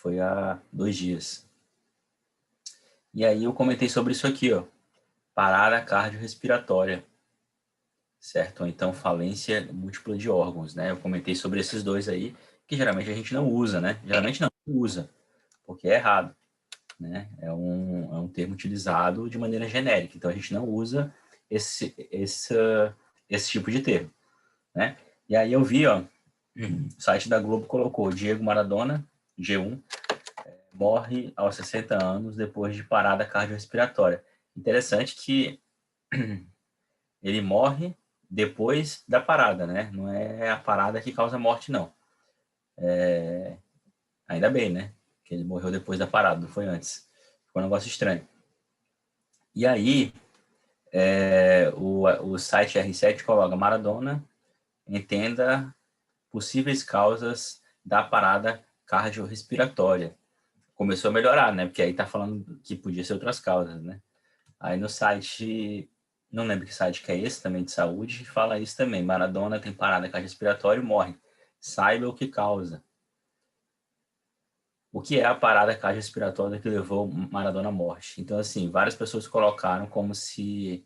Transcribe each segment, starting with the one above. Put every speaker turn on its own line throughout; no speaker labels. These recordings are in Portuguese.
foi há 2 dias. E aí eu comentei sobre isso aqui, ó, parada cardiorrespiratória, certo? Ou então falência múltipla de órgãos, né? Eu comentei sobre esses dois aí, que geralmente a gente não usa, né? Geralmente não usa, porque é errado, né? É um termo utilizado de maneira genérica, então a gente não usa esse tipo de termo, né? E aí eu vi, ó, o site da Globo colocou Diego Maradona, G1, morre aos 60 anos depois de parada cardiorrespiratória. Interessante que ele morre depois da parada, né? Não é a parada que causa morte, não. Ainda bem, né? Que ele morreu depois da parada, não foi antes. Ficou um negócio estranho. E aí, o site R7 coloca Maradona, entenda possíveis causas da parada cardiorrespiratória. Começou a melhorar, né? Porque aí tá falando que podia ser outras causas, né? Aí no site, não lembro que site que é esse, também de saúde, fala isso também. Maradona tem parada cardiorrespiratória e morre. Saiba o que causa. O que é a parada cardiorrespiratória que levou Maradona à morte? Então, assim, várias pessoas colocaram como se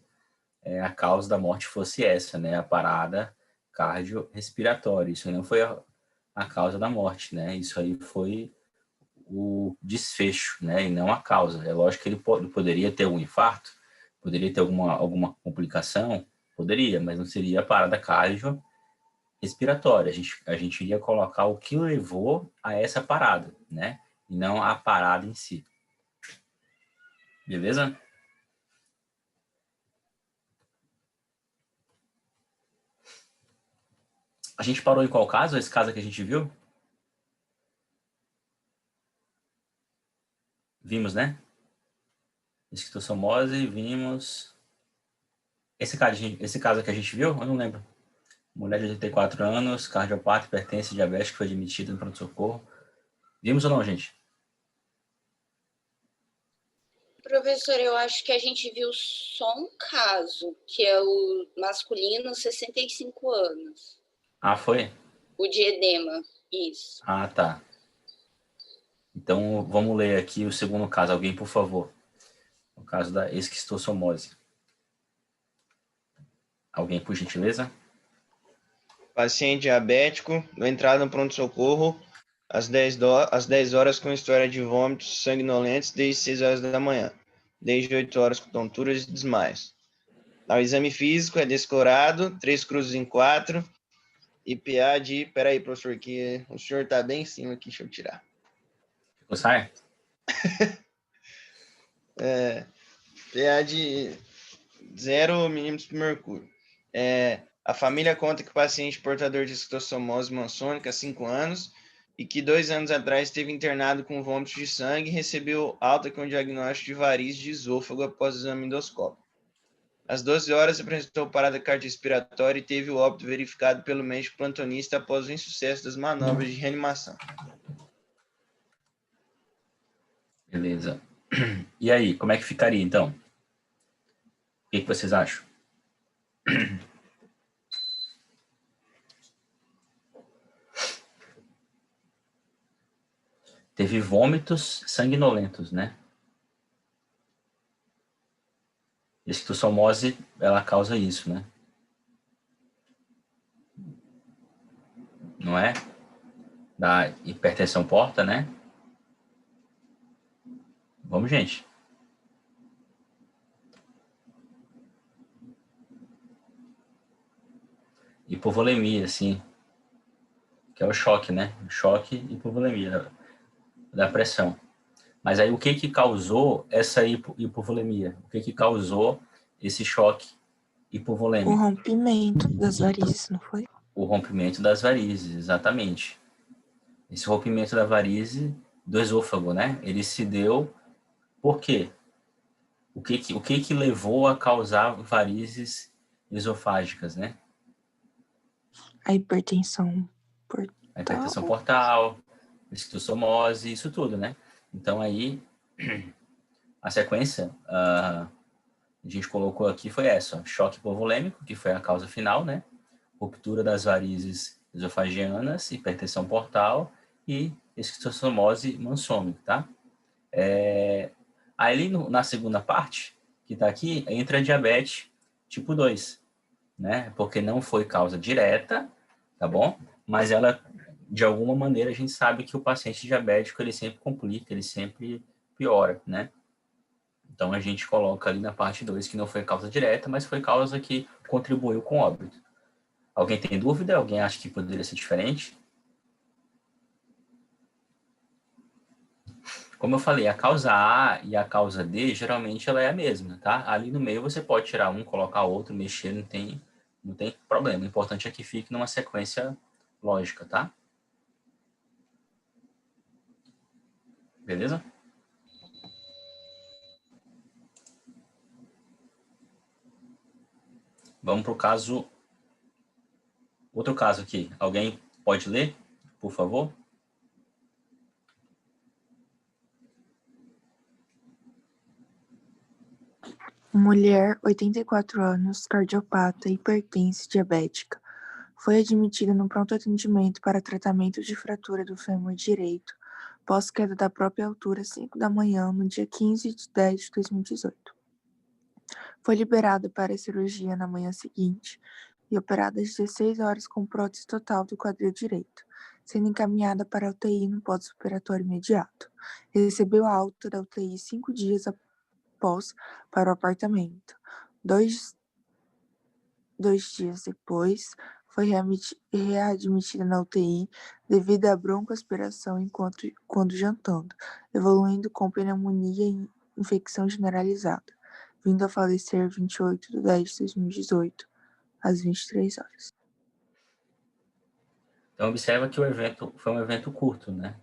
a causa da morte fosse essa, né? A parada cardiorrespiratória. Isso aí não foi a causa da morte, né? Isso aí foi o desfecho, né? E não a causa. É lógico que ele poderia ter um infarto, poderia ter alguma complicação, poderia, mas não seria a parada cardiorrespiratória. A gente iria colocar o que levou a essa parada, né? E não a parada em si. Beleza? A gente parou em qual caso? Esse caso que a gente viu? Vimos, né? Esquistossomose, vimos. Esse caso que a gente viu, eu não lembro. Mulher de 84 anos, cardiopata, hipertensa, diabética, foi admitida no pronto-socorro. Vimos ou não, gente?
Professor, eu acho que a gente viu só um caso, que é o masculino, 65 anos.
Ah, foi?
O de edema, isso.
Ah, tá. Então, vamos ler aqui o segundo caso. Alguém, por favor. O caso da esquistossomose. Alguém, por gentileza?
Paciente diabético, entrada no pronto-socorro às 10 horas com história de vômitos sanguinolentos desde 6 horas da manhã, desde 8 horas com tonturas e desmaios. O exame físico é descolorado, 3 cruzes em 4, IPA de... Peraí, professor, que o senhor tá bem em cima aqui, deixa eu tirar.
Ficou sai?
PA de 0 milímetros por mercúrio. A família conta que o paciente portador de esquistossomose maçônica há 5 anos e que 2 anos atrás esteve internado com vômitos de sangue e recebeu alta com diagnóstico de varizes de esôfago após o exame endoscópico. Às 12 horas apresentou parada cardiorrespiratória e teve o óbito verificado pelo médico plantonista após o insucesso das manobras de reanimação.
Beleza. E aí, como é que ficaria, então? O que vocês acham? Teve vômitos sanguinolentos, né? Esquistossomose, ela causa isso, né? Não é? Da hipertensão porta, né? Vamos, gente. Hipovolemia, assim. Que é o choque, né? O choque e hipovolemia da pressão. Mas aí o que causou essa hipovolemia? O que causou esse choque hipovolêmico?
O rompimento das varizes, não foi?
O rompimento das varizes, exatamente. Esse rompimento da varize do esôfago, né? Ele se deu por quê? O que levou a causar varizes esofágicas, né?
A hipertensão portal.
A hipertensão portal, esquistossomose, isso tudo, né? Então aí a sequência a gente colocou aqui foi essa: choque hipovolêmico, que foi a causa final, né? Ruptura das varizes esofagianas, hipertensão portal e esquistossomose mansômica, tá? Aí na segunda parte, que está aqui, entra a diabetes tipo 2, né? Porque não foi causa direta, tá bom? Mas ela, de alguma maneira, a gente sabe que o paciente diabético, ele sempre complica, ele sempre piora, né? Então, a gente coloca ali na parte 2 que não foi causa direta, mas foi causa que contribuiu com óbito. Alguém tem dúvida? Alguém acha que poderia ser diferente? Como eu falei, a causa A e a causa D, geralmente ela é a mesma, tá? Ali no meio você pode tirar um, colocar outro, mexer, não tem problema. O importante é que fique numa sequência lógica, tá? Beleza? Vamos para o caso... Outro caso aqui. Alguém pode ler, por favor?
Mulher, 84 anos, cardiopata, hipertensa e diabética. Foi admitida no pronto atendimento para tratamento de fratura do fêmur direito, pós queda da própria altura, 5 da manhã, no dia 15 de 10 de 2018. Foi liberada para a cirurgia na manhã seguinte e operada às 16 horas com prótese total do quadril direito, sendo encaminhada para a UTI no pós-operatório imediato. Recebeu a alta da UTI 5 dias após para o apartamento. Dois dias depois, foi readmitida na UTI devido à broncoaspiração quando jantando, evoluindo com pneumonia e infecção generalizada, vindo a falecer 28 de 10 de 2018, às 23 horas.
Então, observa que o evento foi um evento curto, né?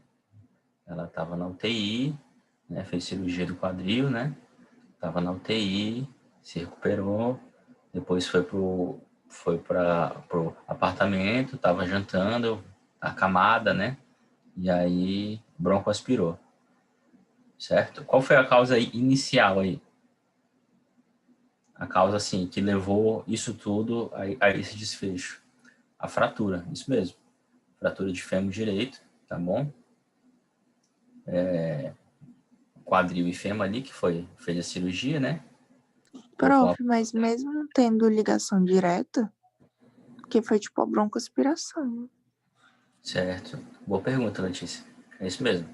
Ela estava na UTI, né? Fez cirurgia do quadril, né? Estava na UTI, se recuperou, depois foi para o apartamento, estava jantando, acamada, né? E aí broncoaspirou, certo? Qual foi a causa inicial aí? A causa, assim, que levou isso tudo a esse desfecho? A fratura, isso mesmo. Fratura de fêmur direito, tá bom? Quadril e fêmur ali, que fez a cirurgia, né?
Prof, mas mesmo não tendo ligação direta, que foi tipo a broncoaspiração.
Certo. Boa pergunta, Letícia. É isso mesmo.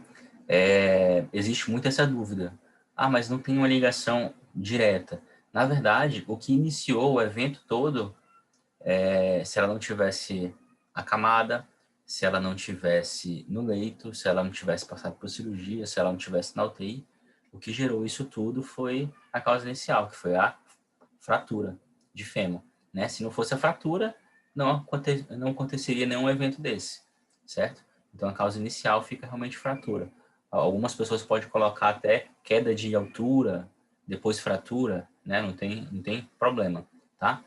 Existe muito essa dúvida. Ah, mas não tem uma ligação direta. Na verdade, o que iniciou o evento todo, se ela não tivesse acamada, se ela não tivesse no leito, se ela não tivesse passado por cirurgia, se ela não tivesse na UTI, o que gerou isso tudo foi a causa inicial, que foi a fratura de fêmur, né? Se não fosse a fratura, não aconteceria nenhum evento desse, certo? Então, a causa inicial fica realmente fratura. Algumas pessoas podem colocar até queda de altura, depois fratura, né? Não tem problema, tá?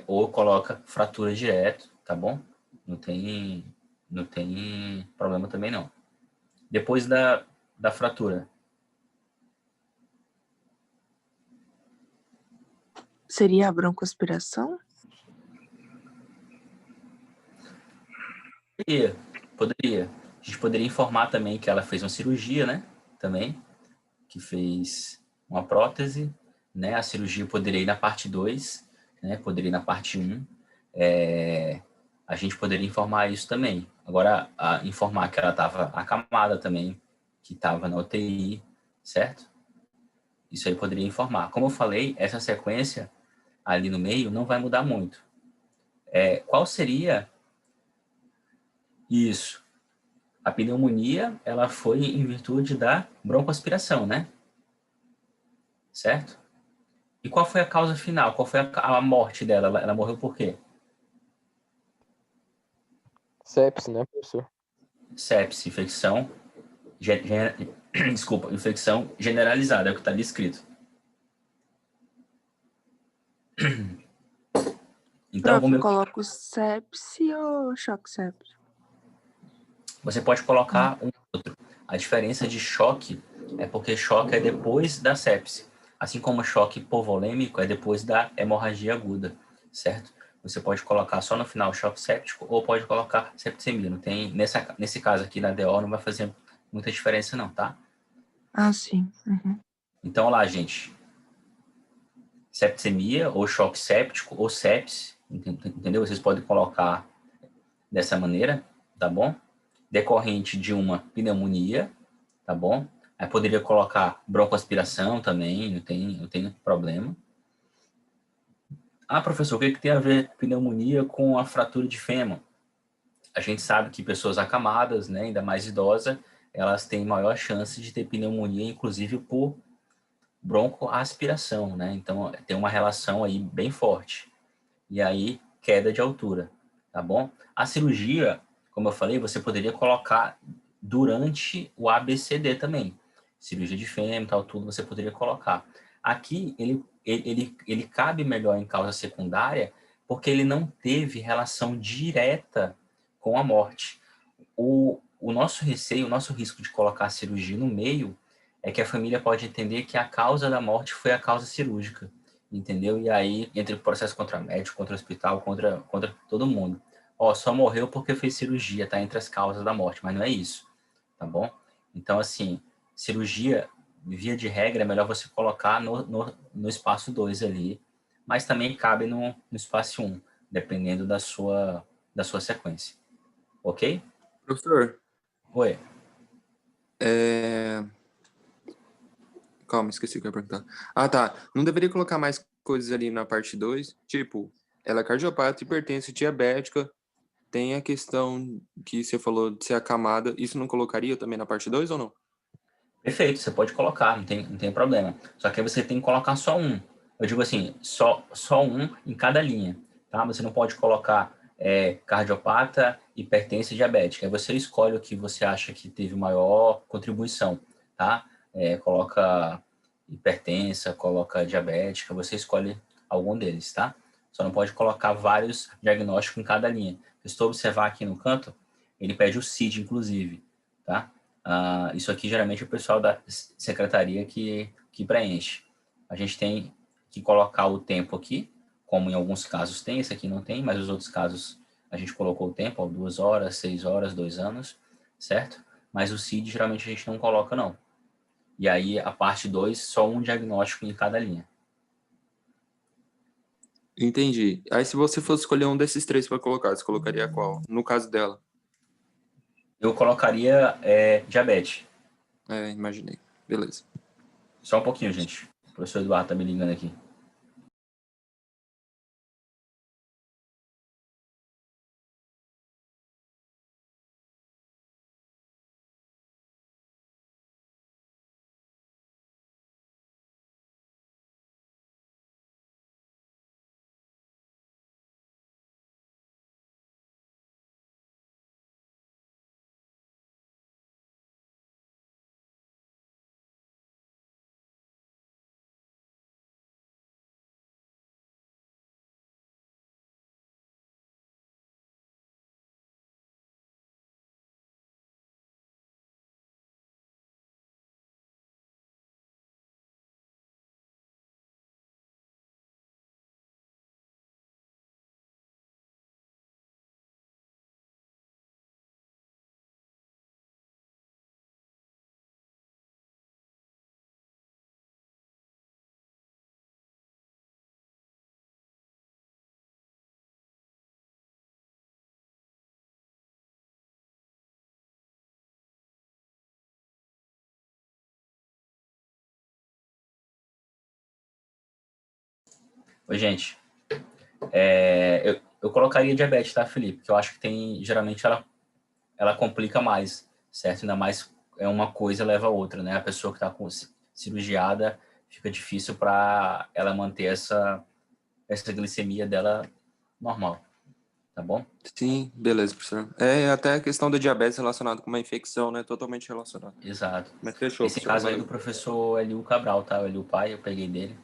Ou coloca fratura direto, tá bom? Não tem problema também, não. Depois da fratura,
Seria a broncoaspiração?
Poderia. A gente poderia informar também que ela fez uma cirurgia, né? Também, que fez uma prótese, né? A cirurgia poderia ir na parte 2, né? Poderia ir na parte 1. A gente poderia informar isso também. Agora, informar que ela estava acamada também, que estava na UTI, certo? Isso aí poderia informar. Como eu falei, essa sequência ali no meio não vai mudar muito. Qual seria isso? A pneumonia, ela foi em virtude da broncoaspiração, né? Certo? E qual foi a causa final? Qual foi a morte dela? Ela morreu por quê?
Sepsis, né, professor?
Sepsis, infecção... Desculpa, infecção generalizada, é o que está ali escrito. Então,
Prof, eu coloco sepse ou choque sepse?
Você pode colocar um outro. A diferença de choque é porque choque é depois da sepse. Assim como choque hipovolêmico é depois da hemorragia aguda, certo? você pode colocar só no final choque séptico ou pode colocar septicemia. Não tem, nesse caso aqui na DO não vai fazer muita diferença não, tá?
Ah, sim. Uhum.
Então, lá, gente, septicemia ou choque séptico ou sepsis, entendeu? Vocês podem colocar dessa maneira, tá bom? Decorrente de uma pneumonia, tá bom? Aí poderia colocar broncoaspiração também, não tem problema. Ah, professor, o que tem a ver pneumonia com a fratura de fêmur? A gente sabe que pessoas acamadas, né, ainda mais idosas, elas têm maior chance de ter pneumonia, inclusive por broncoaspiração, né? Então, tem uma relação aí bem forte. E aí, queda de altura, tá bom? A cirurgia, como eu falei, você poderia colocar durante o ABCD também. Cirurgia de fêmur, tal, tudo você poderia colocar. Aqui, ele cabe melhor em causa secundária, porque ele não teve relação direta com a morte. O nosso receio, o nosso risco de colocar a cirurgia no meio é que a família pode entender que a causa da morte foi a causa cirúrgica, entendeu? E aí, entre o processo contra médico, contra o hospital, contra todo mundo. Ó, só morreu porque fez cirurgia, tá entre as causas da morte, mas não é isso, tá bom? Então, assim, cirurgia, via de regra, é melhor você colocar no espaço 2 ali, mas também cabe no espaço 1, dependendo da sua sequência. Ok?
Professor,
Oi.
calma, esqueci o que eu ia perguntar. Ah, tá. Não deveria colocar mais coisas ali na parte 2? Tipo, ela é cardiopata, hipertensa, diabética. Tem a questão que você falou de ser acamada. Isso não colocaria também na parte 2 ou não?
Perfeito, você pode colocar, não tem problema. Só que aí você tem que colocar só um. Eu digo assim, só um em cada linha, tá? Você não pode colocar cardiopata, hipertensa e diabética. Aí você escolhe o que você acha que teve maior contribuição, tá? Coloca hipertensa, coloca diabética, você escolhe algum deles, tá? Só não pode colocar vários diagnósticos em cada linha. Se você observar aqui no canto, ele pede o CID, inclusive, tá? Isso aqui geralmente é o pessoal da secretaria que preenche. A gente tem que colocar o tempo aqui, como em alguns casos tem, esse aqui não tem, mas os outros casos a gente colocou o tempo, 2 horas, 6 horas, 2 anos, certo? Mas o CID geralmente a gente não coloca, não. E aí a parte 2, só um diagnóstico em cada linha.
Entendi. Aí se você fosse escolher um desses 3 para colocar, você colocaria qual? No caso dela.
Eu colocaria diabetes.
Imaginei. Beleza.
Só um pouquinho, gente. O professor Eduardo tá me ligando aqui. Oi, gente. Eu colocaria diabetes, tá, Felipe? Porque eu acho que geralmente ela complica mais, certo? Ainda mais uma coisa leva a outra, né? A pessoa que está com cirurgiada fica difícil para ela manter essa glicemia dela normal, tá bom?
Sim, beleza, professor. Até a questão da diabetes relacionada com uma infecção, né? Totalmente relacionada.
Exato.
Mas fechou,
Esse
professor.
caso aí
Valeu.
do professor Eliu Cabral, tá? O Eliu Pai, eu peguei dele.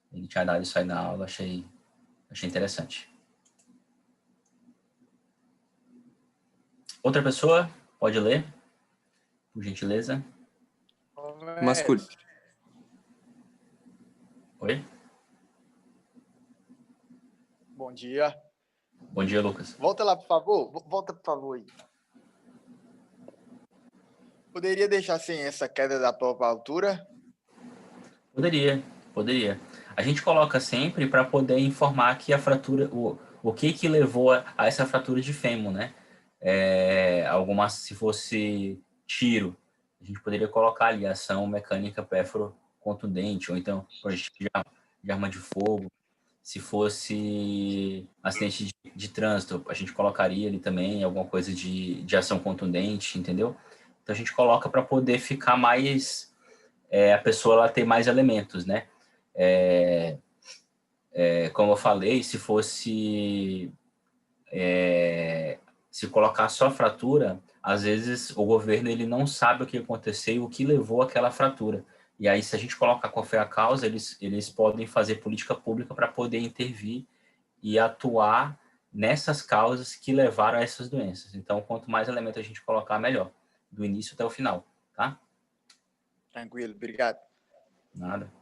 Ele tinha dado isso aí na aula, achei interessante. Outra pessoa pode ler, por gentileza?
Masculino.
Oi?
Bom dia.
Bom dia, Lucas.
Volta lá, por favor. Volta, por favor. Aí. Poderia deixar sem essa queda da própria altura?
Poderia. A gente coloca sempre para poder informar que a fratura, o que levou a essa fratura de fêmur, né? Se fosse tiro, a gente poderia colocar ali ação mecânica pérfuro-contundente, ou então projétil de arma de fogo. Se fosse acidente de trânsito, a gente colocaria ali também alguma coisa de ação contundente, entendeu? Então a gente coloca para poder ficar mais... a pessoa ela ter mais elementos, né? Como eu falei, se fosse... se colocar só fratura, às vezes o governo ele não sabe o que aconteceu e o que levou àquela fratura. E aí, se a gente colocar qual foi a causa, eles podem fazer política pública para poder intervir e atuar nessas causas que levaram a essas doenças. Então, quanto mais elementos a gente colocar, melhor. Do início até o final, tá?
Tranquilo, obrigado.
Nada.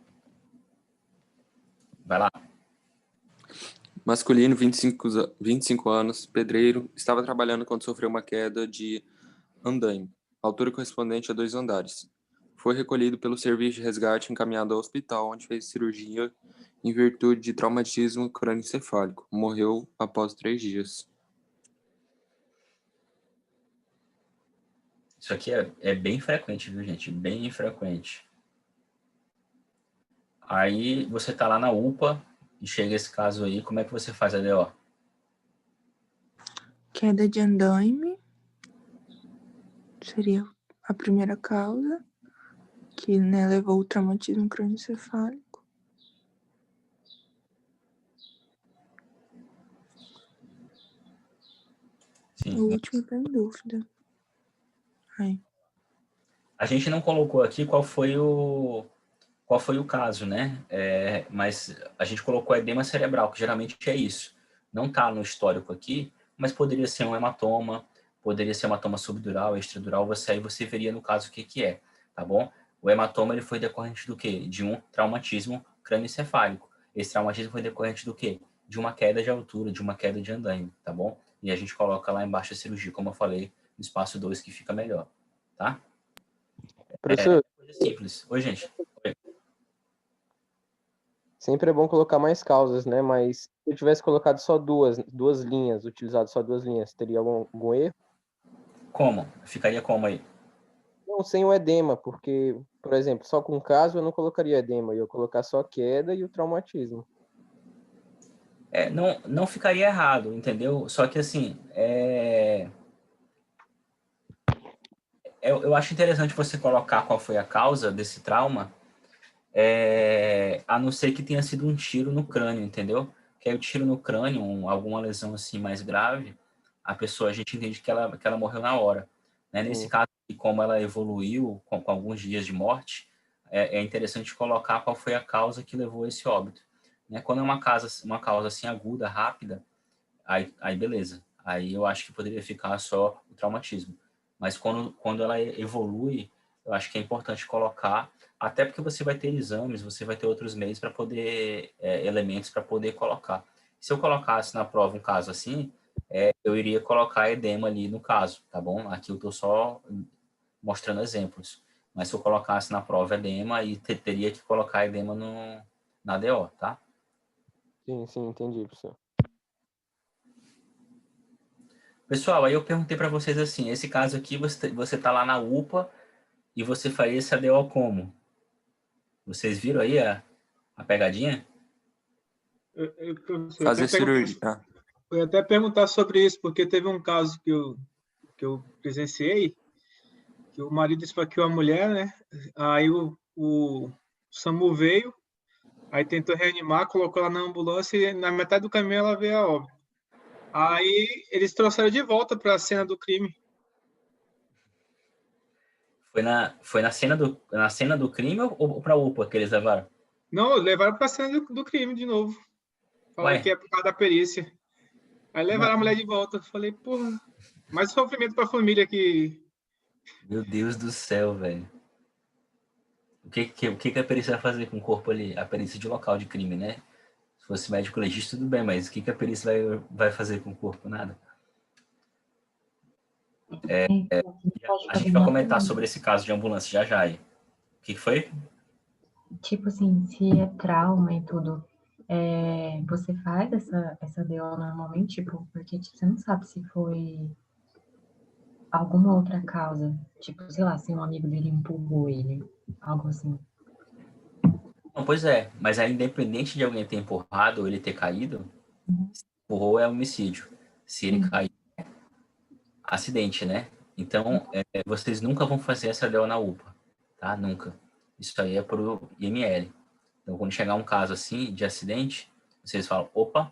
Vai lá.
Masculino, 25 anos, pedreiro, estava trabalhando quando sofreu uma queda de andaime, altura correspondente a 2 andares. Foi recolhido pelo serviço de resgate e encaminhado ao hospital, onde fez cirurgia em virtude de traumatismo crânioencefálico. Morreu após 3 dias.
Isso aqui é bem frequente, viu, gente? Bem frequente. Aí você tá lá na UPA e chega esse caso aí, como é que você faz a DO?
Queda de andaime seria a primeira causa, que né, levou o traumatismo crânioencefálico.
Sim.
O último tá em dúvida. Aí.
A gente não colocou aqui qual foi o caso, né? Mas a gente colocou edema cerebral, que geralmente é isso. Não está no histórico aqui, mas poderia ser um hematoma, poderia ser hematoma subdural, extradural, aí você veria no caso o que é, tá bom? O hematoma ele foi decorrente do quê? De um traumatismo crânioencefálico. Esse traumatismo foi decorrente do quê? De uma queda de altura, de uma queda de andaime, tá bom? E a gente coloca lá embaixo a cirurgia, como eu falei, no espaço 2 que fica melhor, tá?
Professor,
Coisa simples. Oi, gente.
sempre é bom colocar mais causas, né? Mas se eu tivesse colocado só duas linhas, utilizado só 2 linhas, teria algum erro?
Como? Ficaria como aí?
Não, sem o edema, porque, por exemplo, só com caso eu não colocaria edema, eu ia colocar só queda e o traumatismo.
Não ficaria errado, entendeu? Só que assim, eu acho interessante você colocar qual foi a causa desse trauma, a não ser que tenha sido um tiro no crânio, entendeu? Que aí o tiro no crânio, alguma lesão assim mais grave, a gente entende que ela morreu na hora. Né? Nesse caso, como ela evoluiu com alguns dias de morte, é interessante colocar qual foi a causa que levou a esse óbito. Né? Quando é uma causa assim aguda, rápida, aí beleza. Aí eu acho que poderia ficar só o traumatismo. Mas quando ela evolui, eu acho que é importante colocar, até porque você vai ter exames, você vai ter outros meios para poder, elementos para poder colocar. Se eu colocasse na prova um caso assim, eu iria colocar edema ali no caso, tá bom? Aqui eu estou só mostrando exemplos. Mas se eu colocasse na prova edema, aí teria que colocar edema na DO, tá?
Sim, entendi, professor.
Pessoal, aí eu perguntei para vocês assim, esse caso aqui, você tá lá na UPA e você faria esse ADO como? Vocês viram aí a pegadinha?
Fazer cirurgia.
Eu ia até perguntar sobre isso, porque teve um caso que eu presenciei, que o marido esfaqueou a mulher, né? Aí o SAMU veio, aí tentou reanimar, colocou ela na ambulância e na metade do caminho ela veio a óbito. Aí eles trouxeram de volta para a cena do crime.
Foi na cena do crime ou para a UPA que eles levaram?
Não, levaram para a cena do crime de novo. Falaram que é por causa da perícia. Aí levaram a mulher de volta. Falei, porra, mais sofrimento para a família que...
Meu Deus do céu, velho. O que a perícia vai fazer com o corpo ali? A perícia de local de crime, né? Se fosse médico legista, tudo bem, mas o que a perícia vai fazer com o corpo? Nada. A gente vai comentar sobre esse caso de ambulância já já aí. O que foi?
Tipo assim, se é trauma e tudo, você faz essa DO normalmente, tipo, porque tipo, você não sabe se foi alguma outra causa, tipo, sei lá, se um amigo dele empurrou ele, algo assim.
Não, pois é, mas aí, independente de alguém ter empurrado ou ele ter caído, se empurrou é homicídio. Se ele cair, é acidente, né? Então, vocês nunca vão fazer essa DO na UPA, tá? Nunca. Isso aí é pro IML. Então, quando chegar um caso assim de acidente, vocês falam, opa,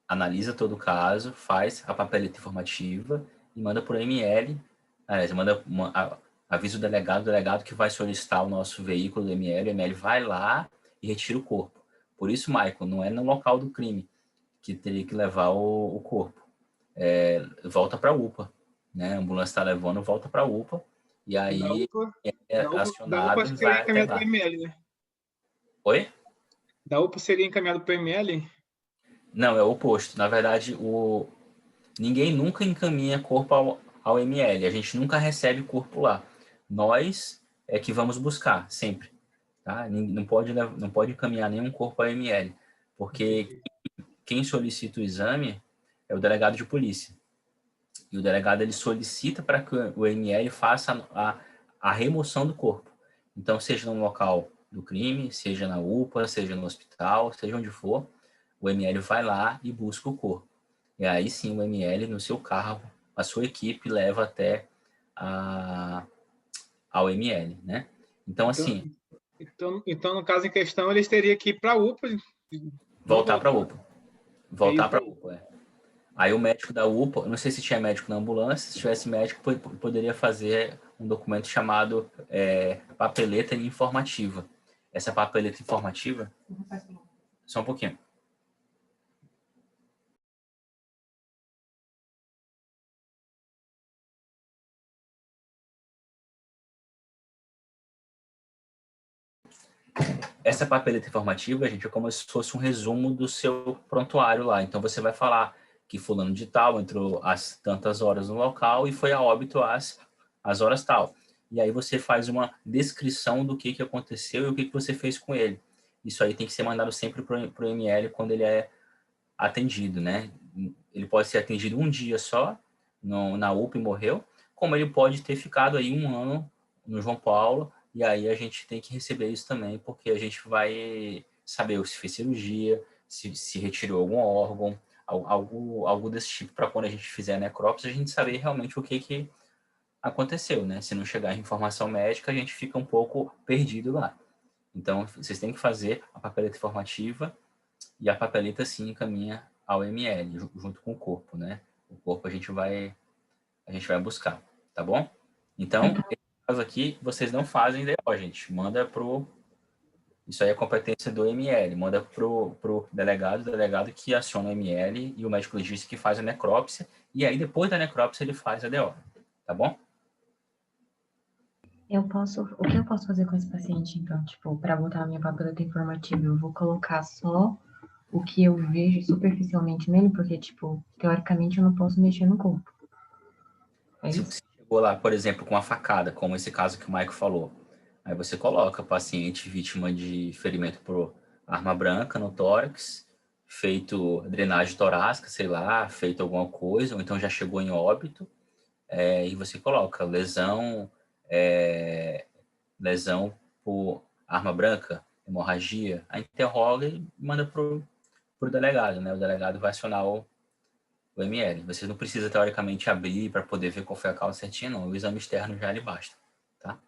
analisa todo o caso, faz a papeleta informativa e manda para o IML. Aliás, avisa o delegado que vai solicitar o nosso veículo do IML, o IML vai lá e retira o corpo. Por isso, Michael, não é no local do crime que teria que levar o corpo. Volta para a UPA. Né? A ambulância está levando, volta para a UPA. E aí é acionado e vai até lá.
IML, né?
Oi?
Da UPA seria encaminhado para o IML?
Não, é o oposto. Na verdade, ninguém nunca encaminha corpo ao IML. A gente nunca recebe corpo lá. Nós é que vamos buscar, sempre. Tá? Não pode encaminhar nenhum corpo ao IML, porque quem solicita o exame é o delegado de polícia. E o delegado ele solicita para que o IML faça a remoção do corpo. Então, seja no local do crime, seja na UPA, seja no hospital, seja onde for, o IML vai lá e busca o corpo. E aí sim, o IML, no seu carro, a sua equipe leva até ao IML, né? Então, assim...
Então, no caso em questão, eles teriam que ir para a UPA.
Voltar para a UPA. Voltar para a UPA, Aí o médico da UPA, não sei se tinha médico na ambulância, se tivesse médico, poderia fazer um documento chamado papeleta informativa. Essa papeleta informativa... Só um pouquinho. Essa papeleta informativa, gente, é como se fosse um resumo do seu prontuário lá. Então, você vai falar que fulano de tal entrou às tantas horas no local e foi a óbito às horas tal. E aí você faz uma descrição do que aconteceu e o que você fez com ele. Isso aí tem que ser mandado sempre para o ML quando ele é atendido, né? Ele pode ser atendido um dia só na UPA e morreu, como ele pode ter ficado aí um ano no João Paulo. E aí a gente tem que receber isso também, porque a gente vai saber se fez cirurgia, se retirou algum órgão, algo desse tipo, para quando a gente fizer a necrópsia, a gente saber realmente o que aconteceu, né? Se não chegar informação médica, a gente fica um pouco perdido lá. Então, vocês têm que fazer a papeleta informativa e a papeleta, sim, encaminha ao ML, junto com o corpo, né? O corpo a gente vai buscar, tá bom? Então, caso aqui, vocês não fazem DO, gente. Manda pro... Isso aí é competência do ML. Manda pro delegado que aciona o ML e o médico legista que faz a necrópsia. E aí, depois da necrópsia, ele faz a DO. Tá bom?
O que eu posso fazer com esse paciente, então? Tipo, para botar a minha papeleta informativa, eu vou colocar só o que eu vejo superficialmente nele, porque, tipo, teoricamente eu não posso mexer no corpo.
Se você chegou lá, por exemplo, com uma facada, como esse caso que o Maico falou, aí você coloca paciente vítima de ferimento por arma branca no tórax, feito drenagem torácica, sei lá, feito alguma coisa, ou então já chegou em óbito, e você coloca lesão por arma branca, hemorragia, aí interroga e manda pro delegado, né? O delegado vai acionar o ML. Você não precisa, teoricamente, abrir para poder ver qual foi a causa certinha, não. O exame externo já lhe basta, tá?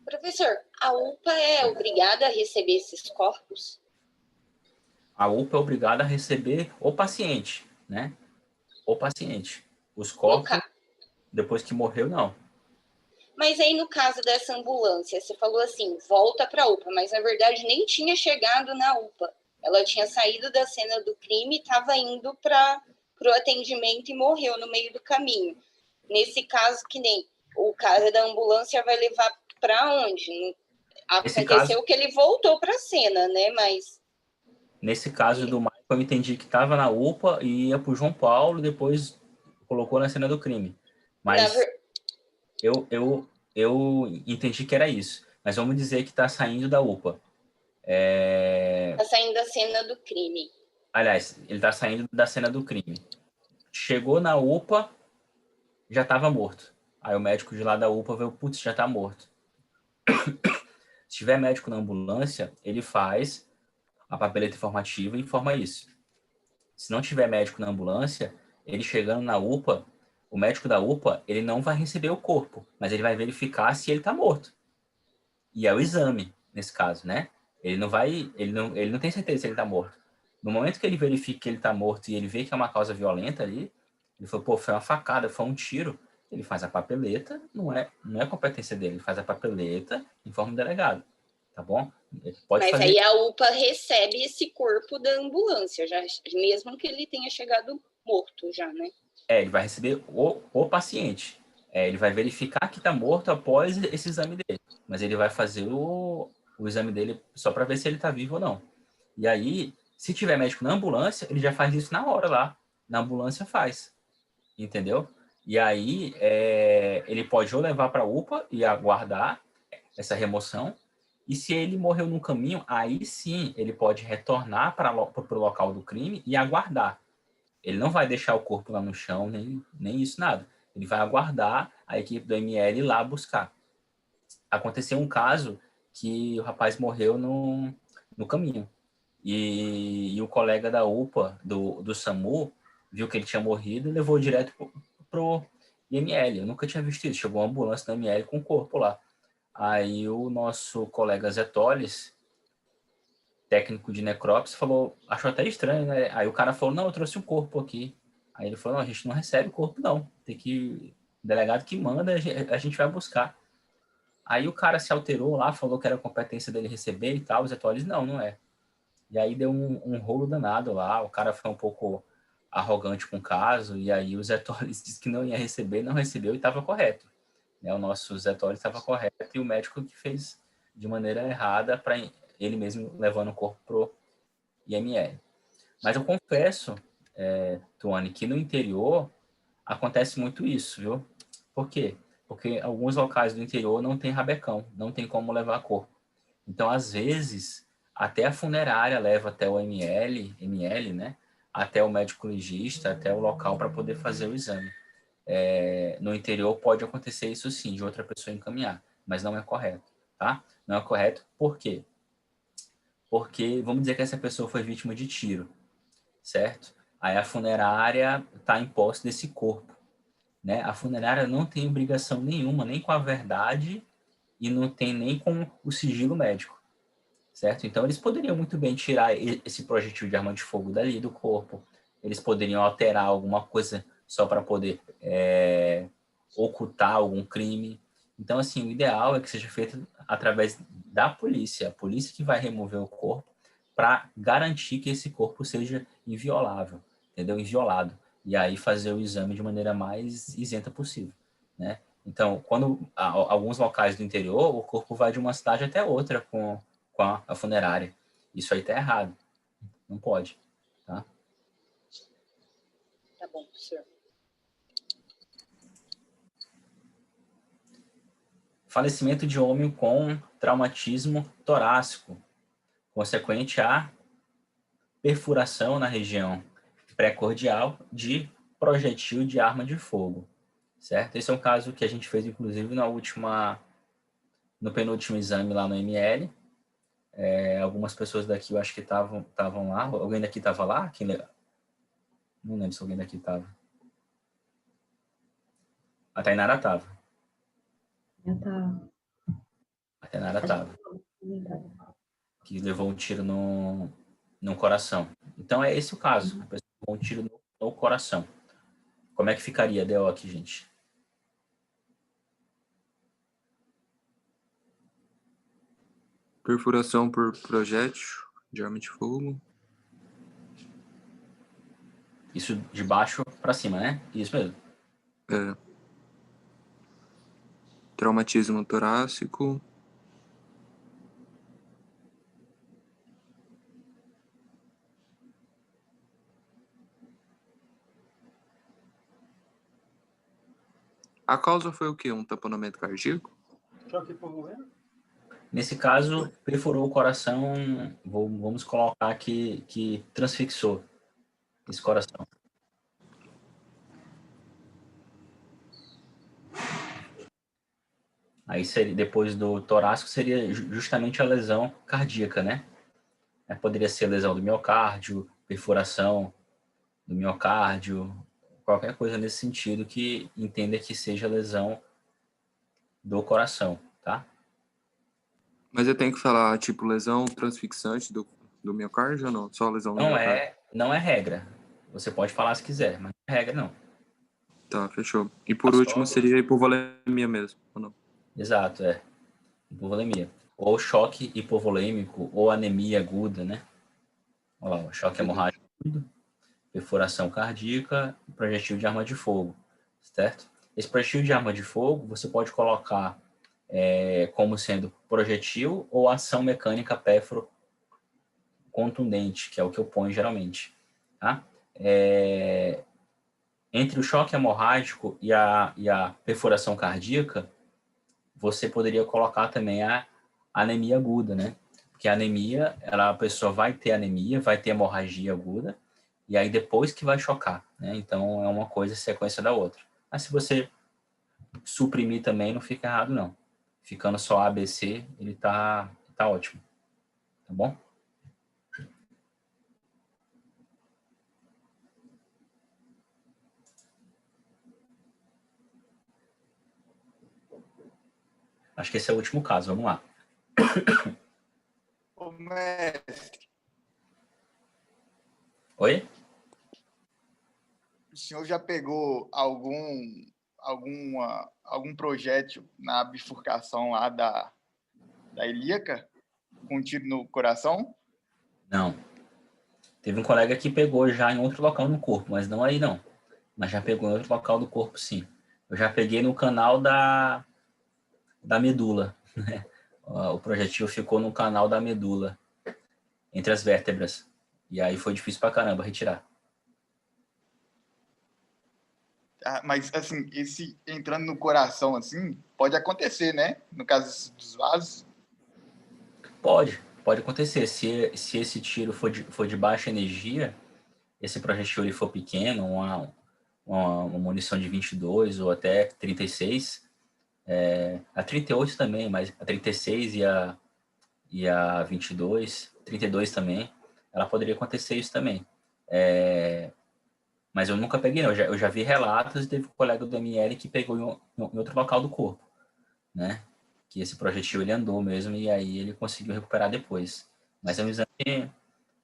Professor, a UPA é obrigada a receber esses corpos?
A UPA é obrigada a receber o paciente, né? O paciente. Os corpos, depois que morreu, não.
Mas aí, no caso dessa ambulância, você falou assim, volta para a UPA, mas, na verdade, nem tinha chegado na UPA. Ela tinha saído da cena do crime e estava indo para o atendimento e morreu no meio do caminho. Nesse caso, que nem o cara da ambulância vai levar para onde? Aconteceu que ele voltou para a cena, né? Mas
nesse caso do Michael, eu entendi que estava na UPA e ia para o João Paulo e depois colocou na cena do crime. Mas eu entendi que era isso. Mas vamos dizer que está saindo da UPA.
Está saindo da cena do crime.
Aliás, ele está saindo da cena do crime. Chegou na UPA, já estava morto. Aí o médico de lá da UPA veio, putz, já está morto. Se tiver médico na ambulância, ele faz a papeleta informativa e informa isso. Se não tiver médico na ambulância, ele chegando na UPA, o médico da UPA, ele não vai receber o corpo, mas ele vai verificar se ele está morto. E é o exame, nesse caso, né? Ele não tem certeza se ele está morto. No momento que ele verifica que ele está morto e ele vê que é uma causa violenta ali, ele falou, pô, foi uma facada, foi um tiro, ele faz a papeleta, não é competência dele, ele faz a papeleta, informa o delegado, tá bom?
Mas aí a UPA recebe esse corpo da ambulância, já, mesmo que ele tenha chegado morto já, né?
Ele vai receber o paciente. Ele vai verificar que está morto após esse exame dele, mas ele vai fazer o exame dele só para ver se ele está vivo ou não. E aí, se tiver médico na ambulância, ele já faz isso na hora lá. Na ambulância faz. Entendeu? E aí, ele pode ou levar para a UPA e aguardar essa remoção. E se ele morreu no caminho, aí sim ele pode retornar para o local do crime e aguardar. Ele não vai deixar o corpo lá no chão, nem isso, nada. Ele vai aguardar a equipe do ML ir lá buscar. Aconteceu um caso que o rapaz morreu no caminho. E o colega da UPA, do SAMU, viu que ele tinha morrido e levou direto pro IML. Eu nunca tinha visto isso. Chegou uma ambulância da IML com o corpo lá. Aí o nosso colega Zé Toles, técnico de necrópsia, achou até estranho, né? Aí o cara falou, não, eu trouxe um corpo aqui. Aí ele falou, não, a gente não recebe o corpo, não. Tem que... O delegado que manda, a gente vai buscar. Aí o cara se alterou lá, falou que era competência dele receber e tal. O Zé Toles, não é. E aí deu um rolo danado lá, o cara foi um pouco arrogante com o caso, e aí o Zé Toles disse que não ia receber, não recebeu e estava correto. O nosso Zé Toles estava correto e o médico que fez de maneira errada para ele mesmo levando o corpo pro IML. Mas eu confesso, Tuane, que no interior acontece muito isso, viu? Por quê? Porque alguns locais do interior não tem rabecão, não tem como levar corpo. Então, às vezes, até a funerária leva até o ML, né? Até o médico legista, até o local para poder fazer o exame. No interior pode acontecer isso sim, de outra pessoa encaminhar, mas não é correto, tá? Não é correto, por quê? Porque vamos dizer que essa pessoa foi vítima de tiro, certo? Aí a funerária está em posse desse corpo, né? A funerária não tem obrigação nenhuma, nem com a verdade e não tem nem com o sigilo médico, certo? Então eles poderiam muito bem tirar esse projetil de arma de fogo dali do corpo, eles poderiam alterar alguma coisa só para poder ocultar algum crime. Então, assim, o ideal é que seja feito através da polícia, a polícia que vai remover o corpo para garantir que esse corpo seja inviolável, entendeu? Inviolado. E aí fazer o exame de maneira mais isenta possível, né? Então, quando alguns locais do interior, o corpo vai de uma cidade até outra com a funerária. Isso aí tá errado. Não pode, tá?
Tá bom, senhor.
Falecimento de homem com traumatismo torácico, consequente à perfuração na região pré-cordial de projetil de arma de fogo, certo? Esse é um caso que a gente fez, inclusive, no penúltimo exame lá no ML. Algumas pessoas daqui, eu acho que estavam lá. Alguém daqui estava lá? Não lembro se alguém daqui estava. A Tainara estava. A Tainara estava. Que levou um tiro no coração. Então, é esse o caso. A pessoa levou um tiro no coração. Como é que ficaria a DO aqui, gente?
Perfuração por projétil de arma de fogo.
Isso de baixo para cima, né? Isso mesmo.
Traumatismo torácico. A causa foi o quê? Um tamponamento cardíaco?
Choque hipovolêmico?
Nesse caso, perfurou o coração, vamos colocar que transfixou esse coração. Aí seria, depois do torácico seria justamente a lesão cardíaca, né? Poderia ser lesão do miocárdio, perfuração do miocárdio, qualquer coisa nesse sentido que entenda que seja lesão do coração, tá?
Mas eu tenho que falar, tipo, lesão transfixante do miocárdio ou não? Só lesão do miocárdio?
Não é regra. Você pode falar se quiser, mas não é regra, não.
Tá, fechou. E por último seria hipovolemia mesmo, ou não?
Exato, hipovolemia. Ou choque hipovolêmico, ou anemia aguda, né? Olha lá, choque hemorrágico agudo, perfuração cardíaca, projetil de arma de fogo, certo? Esse projetil de arma de fogo, você pode colocar como sendo projetil ou ação mecânica péforo contundente, que é o que eu ponho geralmente, tá? Entre o choque hemorrágico e a perfuração cardíaca, você poderia colocar também a anemia aguda, né? Porque a anemia, a pessoa vai ter anemia, vai ter hemorragia aguda, e aí depois que vai chocar, né? Então, é uma coisa sequência da outra. Mas se você suprimir também, não fica errado, não. Ficando só ABC, ele tá ótimo. Tá bom? Acho que esse é o último caso. Vamos lá.
Ô, mestre,
Oi?
o senhor já pegou algum projétil na bifurcação lá da ilíaca com um tiro no coração?
Não. Teve um colega que pegou já em outro local no corpo, mas não aí não. Mas já pegou em outro local do corpo, sim. Eu já peguei no canal da medula, né? O projetil ficou no canal da medula, entre as vértebras. E aí foi difícil pra caramba retirar.
Ah, mas, assim, esse entrando no coração, assim, pode acontecer, né? No caso dos vasos.
Pode acontecer. Se esse tiro for de baixa energia, esse projetil ele for pequeno, uma munição de 22 ou até 36, a 38 também, mas a 36 e a 22, 32 também, ela poderia acontecer isso também. Mas eu nunca peguei, não. Eu já vi relatos, teve um colega do ML que pegou em outro local do corpo, né? Que esse projetil ele andou mesmo e aí ele conseguiu recuperar depois. Mas é um exame,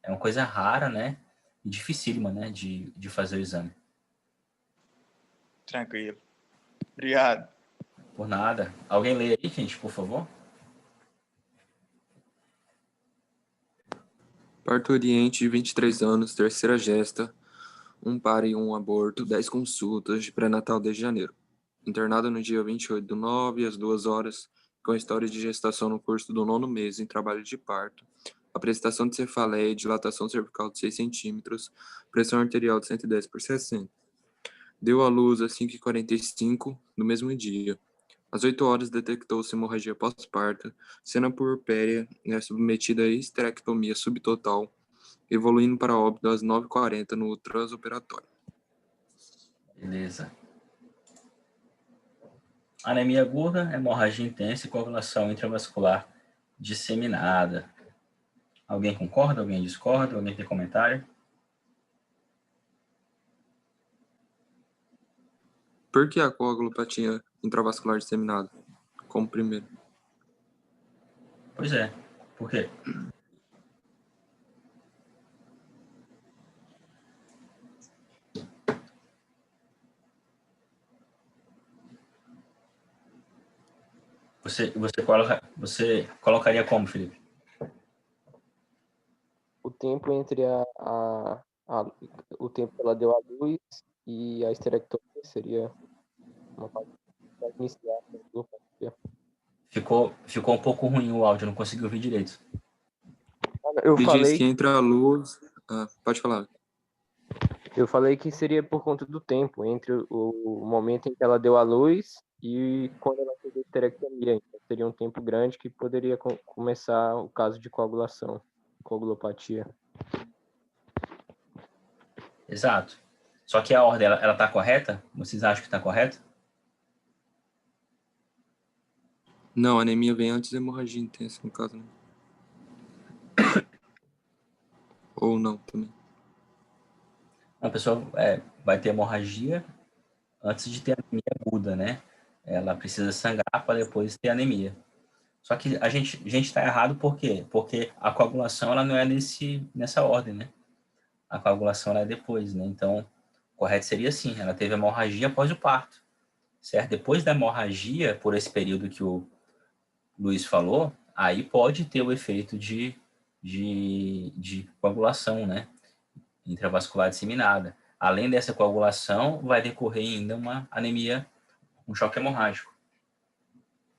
é uma coisa rara, né? E dificílima, né? De fazer o exame.
Tranquilo. Obrigado.
Por nada. Alguém lê aí, gente, por favor?
Parturiente de 23 anos, terceira gesta, um par e um aborto, 10 consultas de pré-natal desde janeiro. Internada no dia 28/9, às 2 horas, com história de gestação no curso do 9º mês em trabalho de parto, apresentação de cefaleia e dilatação cervical de 6 centímetros, pressão arterial de 110/60. Deu à luz às 5h45 do mesmo dia. Às 8 horas detectou-se hemorragia pós-parto, sendo puerpéria submetida a histerectomia subtotal, evoluindo para óbito às 9h40 no transoperatório.
Beleza. Anemia aguda, hemorragia intensa e coagulação intravascular disseminada. Alguém concorda? Alguém discorda? Alguém tem comentário?
Por que a coagulopatia intravascular disseminada? Como primeiro.
Pois é. Por quê? Você colocaria como, Felipe?
O tempo entre o tempo que ela deu à luz e a histerectomia seria uma parte inicial da coagulopatia.
Ficou um pouco ruim o áudio, não consegui ouvir direito.
Eu
Ele
falei
diz que entra a luz... pode falar.
Eu falei que seria por conta do tempo, entre o momento em que ela deu à luz e quando ela fez a histerectomia. Então, seria um tempo grande que poderia começar o caso de coagulação, coagulopatia.
Exato. Só que a ordem, ela tá correta? Vocês acham que tá correta?
Não, a anemia vem antes da hemorragia intensa, no caso, né? Ou não, também.
A pessoa vai ter hemorragia antes de ter anemia aguda, né? Ela precisa sangrar para depois ter anemia. Só que a gente está errado por quê? Porque a coagulação ela não é nessa ordem, né? A coagulação ela é depois, né? Então, o correto seria assim, ela teve hemorragia após o parto, certo? Depois da hemorragia, por esse período que o Luiz falou, aí pode ter o efeito de coagulação, né? Intravascular disseminada. Além dessa coagulação, vai decorrer ainda uma anemia, um choque hemorrágico.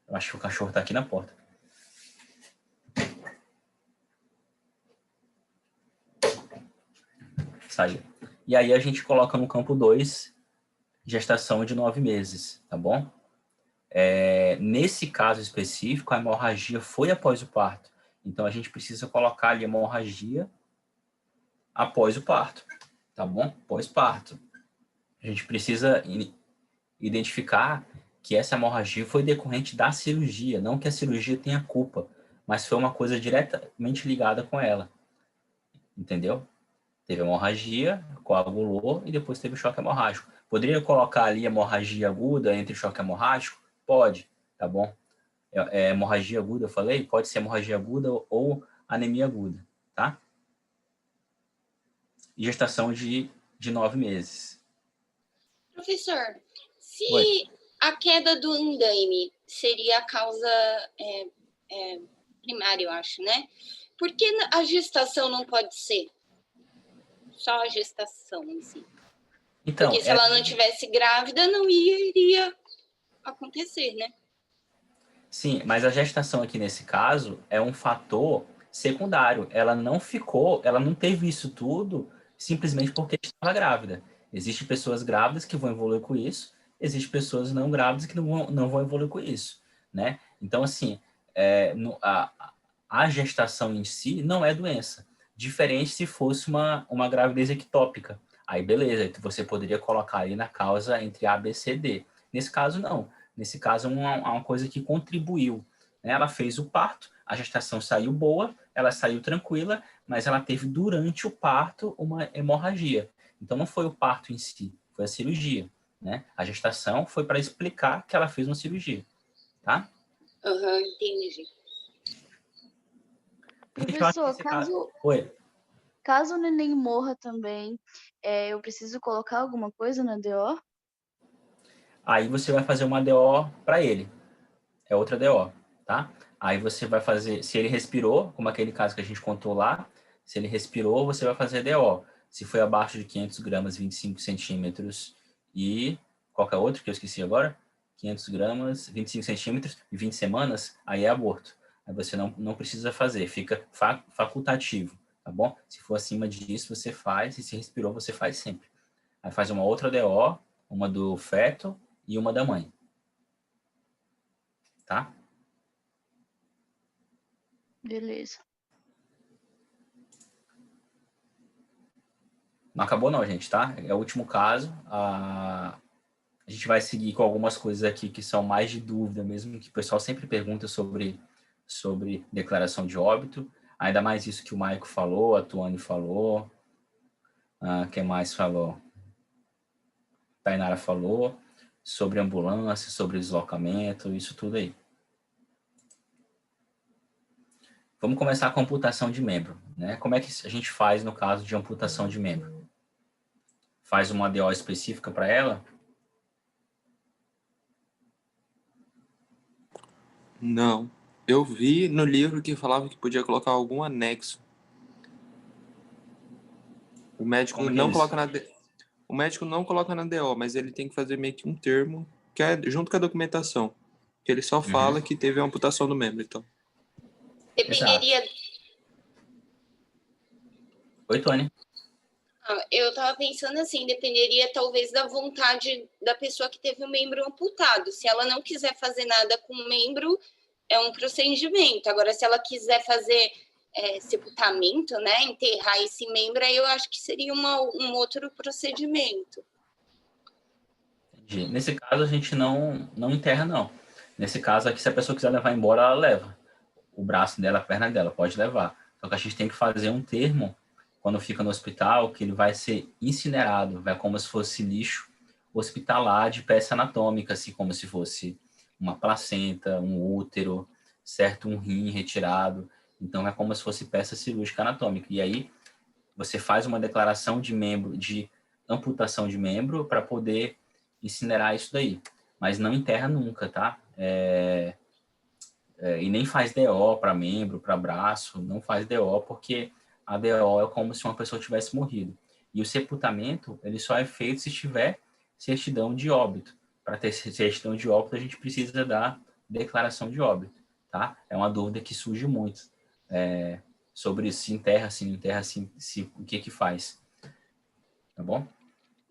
Eu acho que o cachorro está aqui na porta. Saiu. E aí a gente coloca no campo 2, gestação de 9 meses, tá bom? Nesse caso específico, a hemorragia foi após o parto. Então, a gente precisa colocar ali a hemorragia após o parto, tá bom? Pós-parto. A gente precisa identificar que essa hemorragia foi decorrente da cirurgia, não que a cirurgia tenha culpa, mas foi uma coisa diretamente ligada com ela. Entendeu? Teve hemorragia, coagulou e depois teve choque hemorrágico. Poderia colocar ali hemorragia aguda entre choque hemorrágico? Pode, tá bom? Hemorragia aguda, eu falei? Pode ser hemorragia aguda ou anemia aguda, tá? E gestação de 9 meses.
Professor, se
Oi.
a queda do andaime seria a causa primária, eu acho, né? Por que a gestação não pode ser? Só a gestação em si.
Então,
porque se ela não tivesse grávida, não iria acontecer, né?
Sim, mas a gestação aqui nesse caso é um fator secundário. Ela não teve isso tudo simplesmente porque estava grávida. Existem pessoas grávidas que vão evoluir com isso, existem pessoas não grávidas que não vão evoluir com isso, né? Então, assim, a gestação em si não é doença. Diferente se fosse uma gravidez ectópica. Aí, beleza, você poderia colocar aí na causa entre A, B, C, D. Nesse caso, não. Nesse caso, uma coisa que contribuiu. Né? Ela fez o parto, a gestação saiu boa, ela saiu tranquila, mas ela teve durante o parto uma hemorragia. Então, não foi o parto em si, foi a cirurgia. Né? A gestação foi para explicar que ela fez uma cirurgia. Tá?
Entendi.
Professor,
Oi.
Caso o neném morra também, eu preciso colocar alguma coisa na DO?
Aí você vai fazer uma DO para ele. É outra DO, tá? Aí você vai fazer, se ele respirou, como aquele caso que a gente contou lá, se ele respirou, você vai fazer DO. Se foi abaixo de 500 gramas, 25 centímetros e qualquer outro que eu esqueci agora, 500 gramas, 25 centímetros e 20 semanas, aí é aborto. Aí você não precisa fazer, fica facultativo, tá bom? Se for acima disso, você faz, e se respirou, você faz sempre. Aí faz uma outra DO, uma do feto e uma da mãe. Tá?
Beleza.
Não acabou não, gente, tá? É o último caso. A gente vai seguir com algumas coisas aqui que são mais de dúvida mesmo, que o pessoal sempre pergunta sobre declaração de óbito. Ainda mais isso que o Maico falou, a Tuane falou. Quem mais falou? Tainara falou. Sobre ambulância, sobre deslocamento, isso tudo aí. Vamos começar com a amputação de membro. Né? Como é que a gente faz no caso de amputação de membro? Faz uma DO específica para ela?
Não. Eu vi no livro que falava que podia colocar algum anexo. O médico não coloca o médico não coloca na DO, mas ele tem que fazer meio que um termo que é junto com a documentação, que ele só fala que teve a amputação do membro, então.
Dependeria.
Oi, Tony.
Eu estava pensando assim, dependeria talvez da vontade da pessoa que teve o membro amputado. Se ela não quiser fazer nada com o membro, é um procedimento. Agora, se ela quiser fazer sepultamento, né, enterrar esse membro, aí eu acho que seria um outro procedimento.
Entendi. Nesse caso, a gente não enterra, não. Nesse caso aqui, se a pessoa quiser levar embora, ela leva. O braço dela, a perna dela, pode levar. Só que a gente tem que fazer um termo, quando fica no hospital, que ele vai ser incinerado, vai como se fosse lixo hospitalar de peça anatômica, assim como se fosse uma placenta, um útero, certo? Um rim retirado. Então, é como se fosse peça cirúrgica anatômica. E aí, você faz uma declaração de membro, de amputação de membro, para poder incinerar isso daí. Mas não enterra nunca, tá? E nem faz DO para membro, para braço, não faz DO, porque a DO é como se uma pessoa tivesse morrido. E o sepultamento, ele só é feito se tiver certidão de óbito. Para ter certidão de óbito, a gente precisa da declaração de óbito, tá? É uma dúvida que surge muito sobre se enterra, se não enterra, o que faz. Tá bom?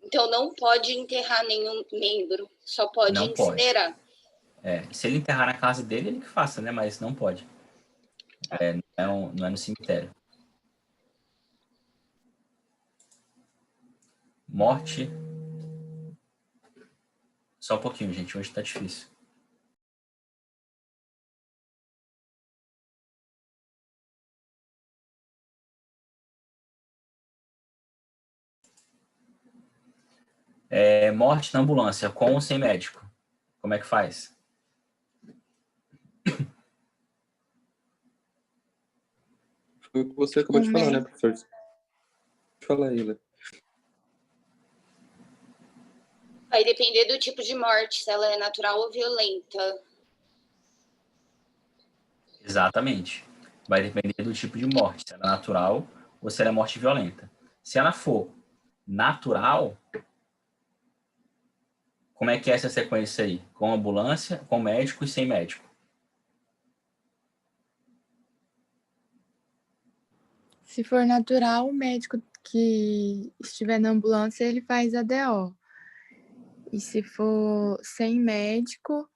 Então, não pode enterrar nenhum membro, só pode
Não
incinerar.
Pode. Se ele enterrar na casa dele, ele que faça, né? Mas não pode. Não é no cemitério. Morte. Só um pouquinho, gente. Hoje tá difícil. Morte na ambulância, com ou sem médico? Como é que faz?
Foi o que você acabou de falar, né, professor? Fala aí, Léo.
Vai depender do tipo de morte, se ela é natural ou violenta.
Exatamente. Vai depender do tipo de morte, se ela é natural ou se ela é morte violenta. Se ela for natural, como é que é essa sequência aí? Com ambulância, com médico e sem médico?
Se for natural, o médico que estiver na ambulância, ele faz a DO. E se for sem médico,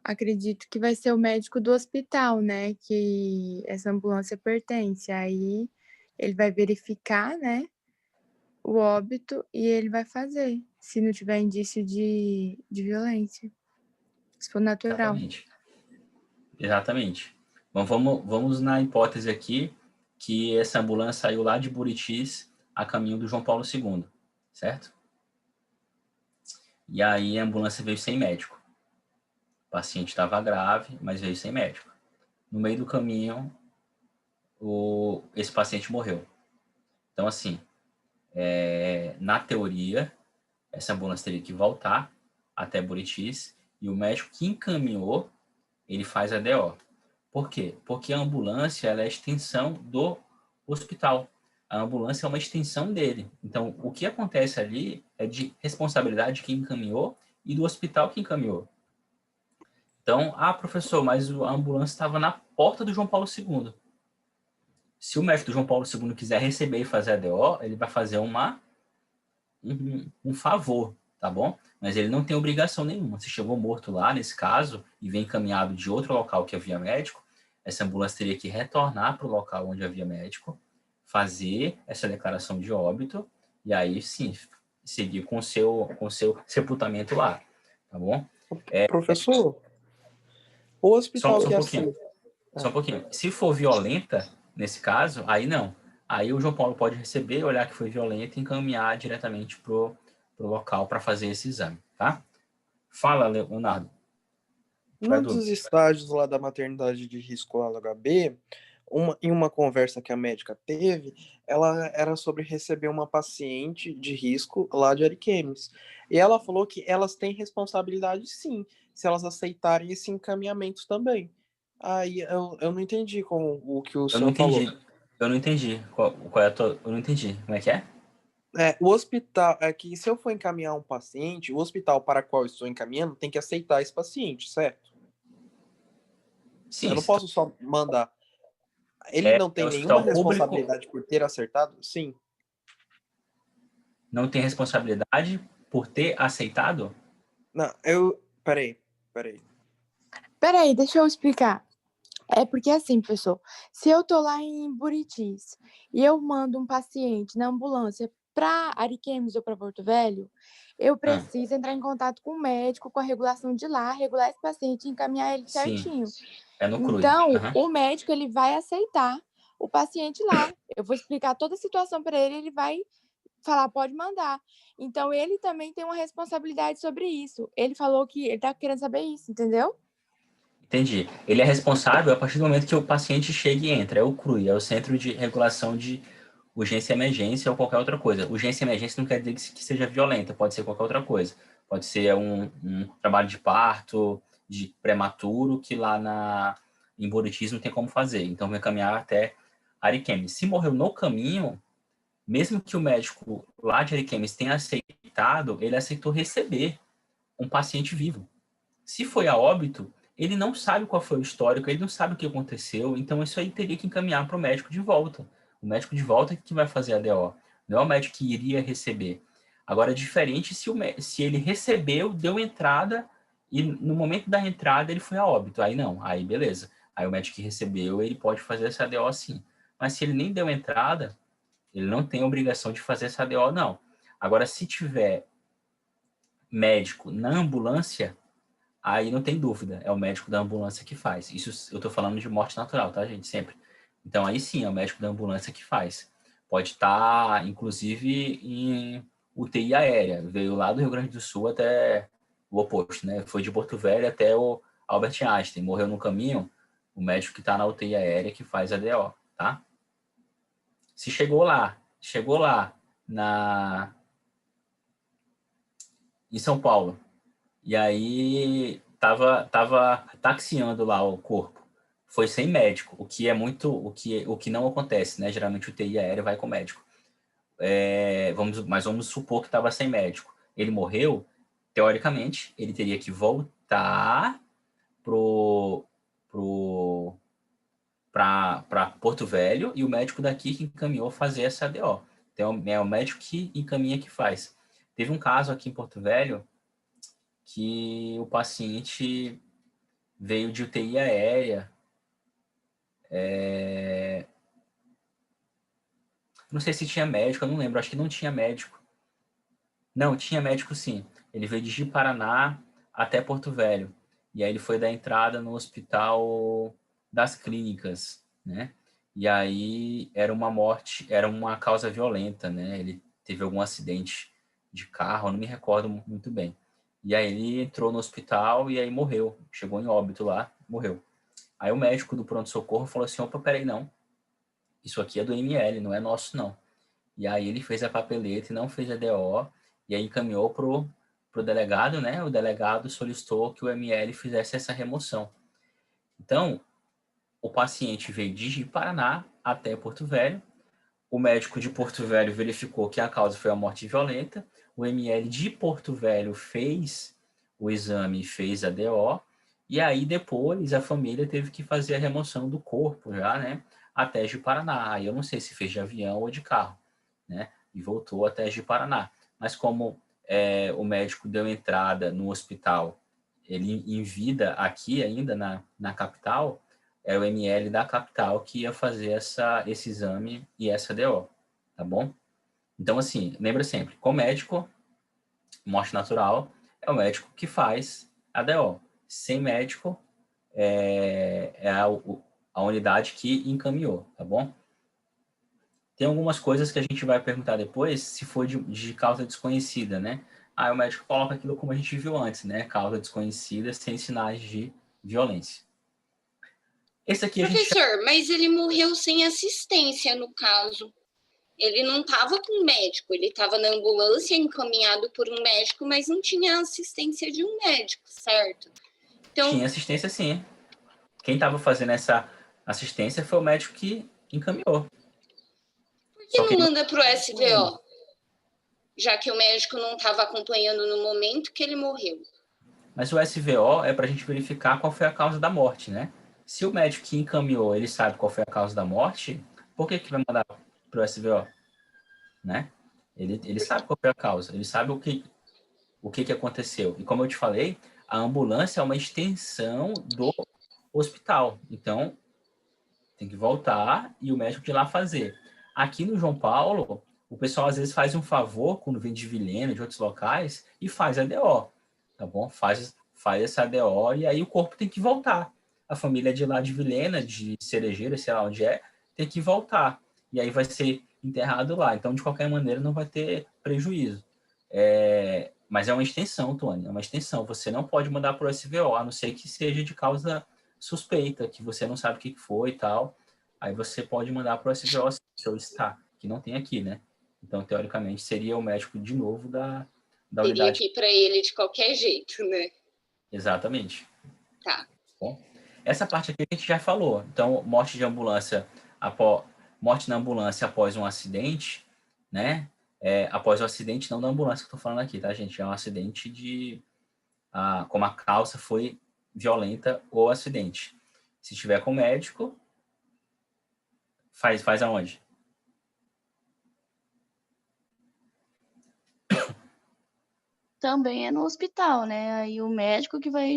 acredito que vai ser o médico do hospital, né? Que essa ambulância pertence. Aí ele vai verificar, né? O óbito e ele vai fazer, se não tiver indício de violência. Se for natural.
Exatamente. Bom, vamos na hipótese aqui que essa ambulância saiu lá de Buritis a caminho do João Paulo II, certo? E aí a ambulância veio sem médico. O paciente estava grave, mas veio sem médico. No meio do caminho, esse paciente morreu. Então, assim, na teoria, essa ambulância teria que voltar até Buritis e o médico que encaminhou, ele faz a DO. Por quê? Porque a ambulância ela é a extensão do hospital. A ambulância é uma extensão dele. Então, o que acontece ali é de responsabilidade de quem encaminhou e do hospital que encaminhou. Então, professor, mas a ambulância estava na porta do João Paulo II. Se o médico do João Paulo II quiser receber e fazer a DO, ele vai fazer um favor, tá bom? Mas ele não tem obrigação nenhuma. Se chegou morto lá, nesse caso, e vem encaminhado de outro local que havia médico, essa ambulância teria que retornar para o local onde havia médico, fazer essa declaração de óbito, e aí sim, seguir com o seu sepultamento lá, tá bom?
Professor, o hospital
Só um pouquinho. Se for violenta, nesse caso, aí não. Aí o João Paulo pode receber, olhar que foi violenta e encaminhar diretamente pro local para fazer esse exame, tá? Fala, Leonardo.
Num dos estágios lá da maternidade de risco lá no HB, em uma conversa que a médica teve, ela era sobre receber uma paciente de risco lá de Ariquemes. E ela falou que elas têm responsabilidade sim, se elas aceitarem esse encaminhamento também. Aí eu não entendi o que o senhor falou.
Eu não entendi. Qual é a tua... Eu não entendi. Como é que é?
O hospital, é que se eu for encaminhar um paciente, o hospital para qual eu estou encaminhando tem que aceitar esse paciente, certo?
Sim.
Eu não posso só mandar. Ele não tem nenhuma responsabilidade por ter acertado? Sim.
não tem responsabilidade por ter aceitado?
Não, Peraí.
Peraí, deixa eu explicar. É porque assim, pessoal, se eu tô lá em Buritis e eu mando um paciente na ambulância para Ariquemes ou para Porto Velho, eu preciso entrar em contato com o médico, com a regulação de lá, regular esse paciente e encaminhar ele certinho.
É no CRUI.
Então, o médico ele vai aceitar o paciente lá. Eu vou explicar toda a situação para ele, ele vai falar, pode mandar. Então, ele também tem uma responsabilidade sobre isso. Ele falou que ele tá querendo saber isso, entendeu?
Entendi. Ele é responsável a partir do momento que o paciente chega e entra. É o CRUI, é o Centro de Regulação de Urgência e Emergência ou qualquer outra coisa. Urgência e emergência não quer dizer que seja violenta, pode ser qualquer outra coisa. Pode ser um trabalho de parto, de prematuro, que lá em Buritis não tem como fazer. Então, vai caminhar até Ariquemes. Se morreu no caminho, mesmo que o médico lá de Ariquemes tenha aceitado, ele aceitou receber um paciente vivo. Se foi a óbito, ele não sabe qual foi o histórico, ele não sabe o que aconteceu, então isso aí teria que encaminhar para o médico de volta. O médico de volta é que vai fazer a DO, não é o médico que iria receber. Agora, é diferente se ele recebeu, deu entrada, e no momento da entrada ele foi a óbito. Aí não, aí beleza. Aí o médico que recebeu, ele pode fazer essa DO sim. Mas se ele nem deu entrada, ele não tem obrigação de fazer essa DO, não. Agora, se tiver médico na ambulância, aí não tem dúvida, é o médico da ambulância que faz. Isso eu tô falando de morte natural, tá, gente? Sempre. Então, aí sim, é o médico da ambulância que faz. Pode estar, inclusive, em UTI aérea. Veio lá do Rio Grande do Sul até o oposto, né? Foi de Porto Velho até o Albert Einstein. Morreu no caminho, o médico que está na UTI aérea que faz a DO, tá? Se chegou lá em São Paulo, e aí tava taxiando lá o corpo. Foi sem médico, o que não acontece, né? Geralmente o TI aéreo vai com médico. Mas vamos supor que estava sem médico. Ele morreu, teoricamente, ele teria que voltar para Porto Velho e o médico daqui que encaminhou fazer essa DO. Então, é o médico que encaminha que faz. Teve um caso aqui em Porto Velho que o paciente veio de UTI aérea. Não sei se tinha médico, eu não lembro, acho que não tinha médico. Não, tinha médico sim. Ele veio de Ji-Paraná até Porto Velho. E aí ele foi dar entrada no Hospital das Clínicas, né? E aí era uma causa violenta, né? Ele teve algum acidente de carro, eu não me recordo muito bem. E aí ele entrou no hospital e aí morreu. Chegou em óbito lá, morreu. Aí o médico do pronto-socorro falou assim, opa, peraí, não. Isso aqui é do ML, não é nosso, não. E aí ele fez a papeleta e não fez a DO, e aí encaminhou pro delegado, né? O delegado solicitou que o ML fizesse essa remoção. Então, o paciente veio de Paraná até Porto Velho, o médico de Porto Velho verificou que a causa foi a morte violenta, o ML de Porto Velho fez o exame e fez a DO, e aí depois a família teve que fazer a remoção do corpo já, né? Até Ji-Paraná. Aí eu não sei se fez de avião ou de carro, né? E voltou até Ji-Paraná. Mas como o médico deu entrada no hospital, ele em vida aqui ainda na capital, é o ML da capital que ia fazer esse exame e essa DO, tá bom? Então, assim, lembra sempre, com médico, morte natural, é o médico que faz a DO. Sem médico, é a unidade que encaminhou, tá bom? Tem algumas coisas que a gente vai perguntar depois, se for de causa desconhecida, né? Aí o médico coloca aquilo como a gente viu antes, né? Causa desconhecida sem sinais de violência. Esse aqui
Professor, mas ele morreu sem assistência, no caso. Ele não estava com médico, ele estava na ambulância encaminhado por um médico, mas não tinha assistência de um médico, certo?
Então, tinha assistência sim. Quem estava fazendo essa assistência foi o médico que encaminhou.
Por que não manda para o SVO? Já que o médico não estava acompanhando no momento que ele morreu.
Mas o SVO é para a gente verificar qual foi a causa da morte, né? Se o médico que encaminhou, ele sabe qual foi a causa da morte, por que vai mandar para o SVO? Né? Ele sabe qual foi a causa, ele sabe o que aconteceu. E como eu te falei, a ambulância é uma extensão do hospital. Então, tem que voltar e o médico de lá fazer. Aqui no João Paulo, o pessoal às vezes faz um favor, quando vem de Vilhena, de outros locais, e faz a DO, tá bom? Faz essa DO e aí o corpo tem que voltar. A família de lá de Vilhena, de Cerejeira, sei lá onde é, tem que voltar. E aí vai ser enterrado lá. Então, de qualquer maneira, não vai ter prejuízo. Mas é uma extensão, Tony, é uma extensão. Você não pode mandar para o SVO, a não ser que seja de causa suspeita, que você não sabe o que foi e tal. Aí você pode mandar para o SVO solicitar, que não tem aqui, né? Então, teoricamente, seria o médico de novo da
Teria
unidade.
aqui para ele de qualquer jeito, né?
Exatamente.
Tá.
Bom, essa parte aqui a gente já falou. Então, morte na ambulância após um acidente, né? Após o acidente, não da ambulância que eu tô falando aqui, tá, gente? É um acidente como a causa foi violenta ou acidente. Se tiver com médico, faz aonde?
Também é no hospital, né? Aí o médico que vai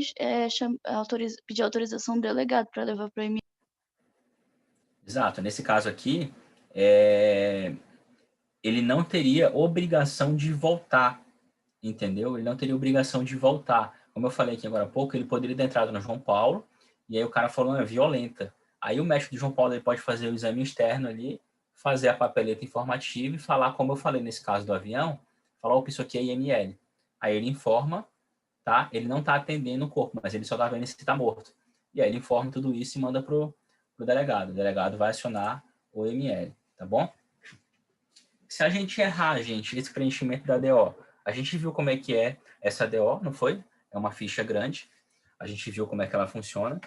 pedir autorização do delegado para levar para o
Exato. Nesse caso aqui, ele não teria obrigação de voltar, entendeu? Ele não teria obrigação de voltar. Como eu falei aqui agora há pouco, ele poderia ter entrado no João Paulo, e aí o cara falou, é violenta. Aí o médico do João Paulo ele pode fazer o exame externo ali, fazer a papeleta informativa e falar, como eu falei nesse caso do avião, falar, opa, isso aqui é IML. Aí ele informa, tá? Ele não está atendendo o corpo, mas ele só está vendo se está morto. E aí ele informa tudo isso e manda pro delegado. O delegado vai acionar o IML, tá bom? Se a gente errar, gente, esse preenchimento da DO, a gente viu como é que é essa DO, não foi? É uma ficha grande. A gente viu como é que ela funciona.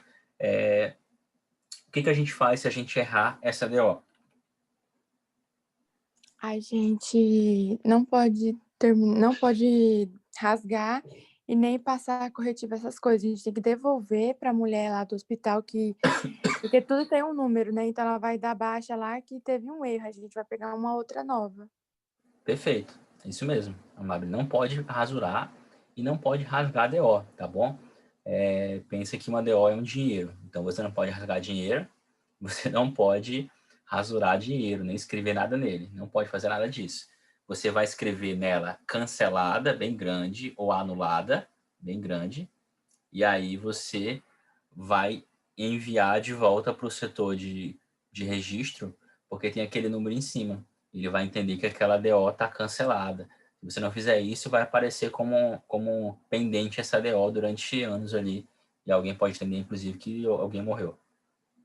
O que a gente faz se a gente errar essa DO?
A gente não pode rasgar e nem passar corretivo essas coisas. A gente tem que devolver para a mulher lá do hospital porque tudo tem um número, né? Então ela vai dar baixa lá que teve um erro. A gente vai pegar uma outra nova.
Perfeito. É isso mesmo. Amable, não pode rasurar e não pode rasgar a DO, tá bom? Pensa que uma DO é um dinheiro. Então você não pode rasgar dinheiro, você não pode rasurar dinheiro, nem escrever nada nele. Não pode fazer nada disso. Você vai escrever nela cancelada, bem grande, ou anulada, bem grande. E aí você vai enviar de volta para o setor de registro, porque tem aquele número em cima. Ele vai entender que aquela DO está cancelada. Se você não fizer isso, vai aparecer como pendente essa DO durante anos ali. E alguém pode entender, inclusive, que alguém morreu.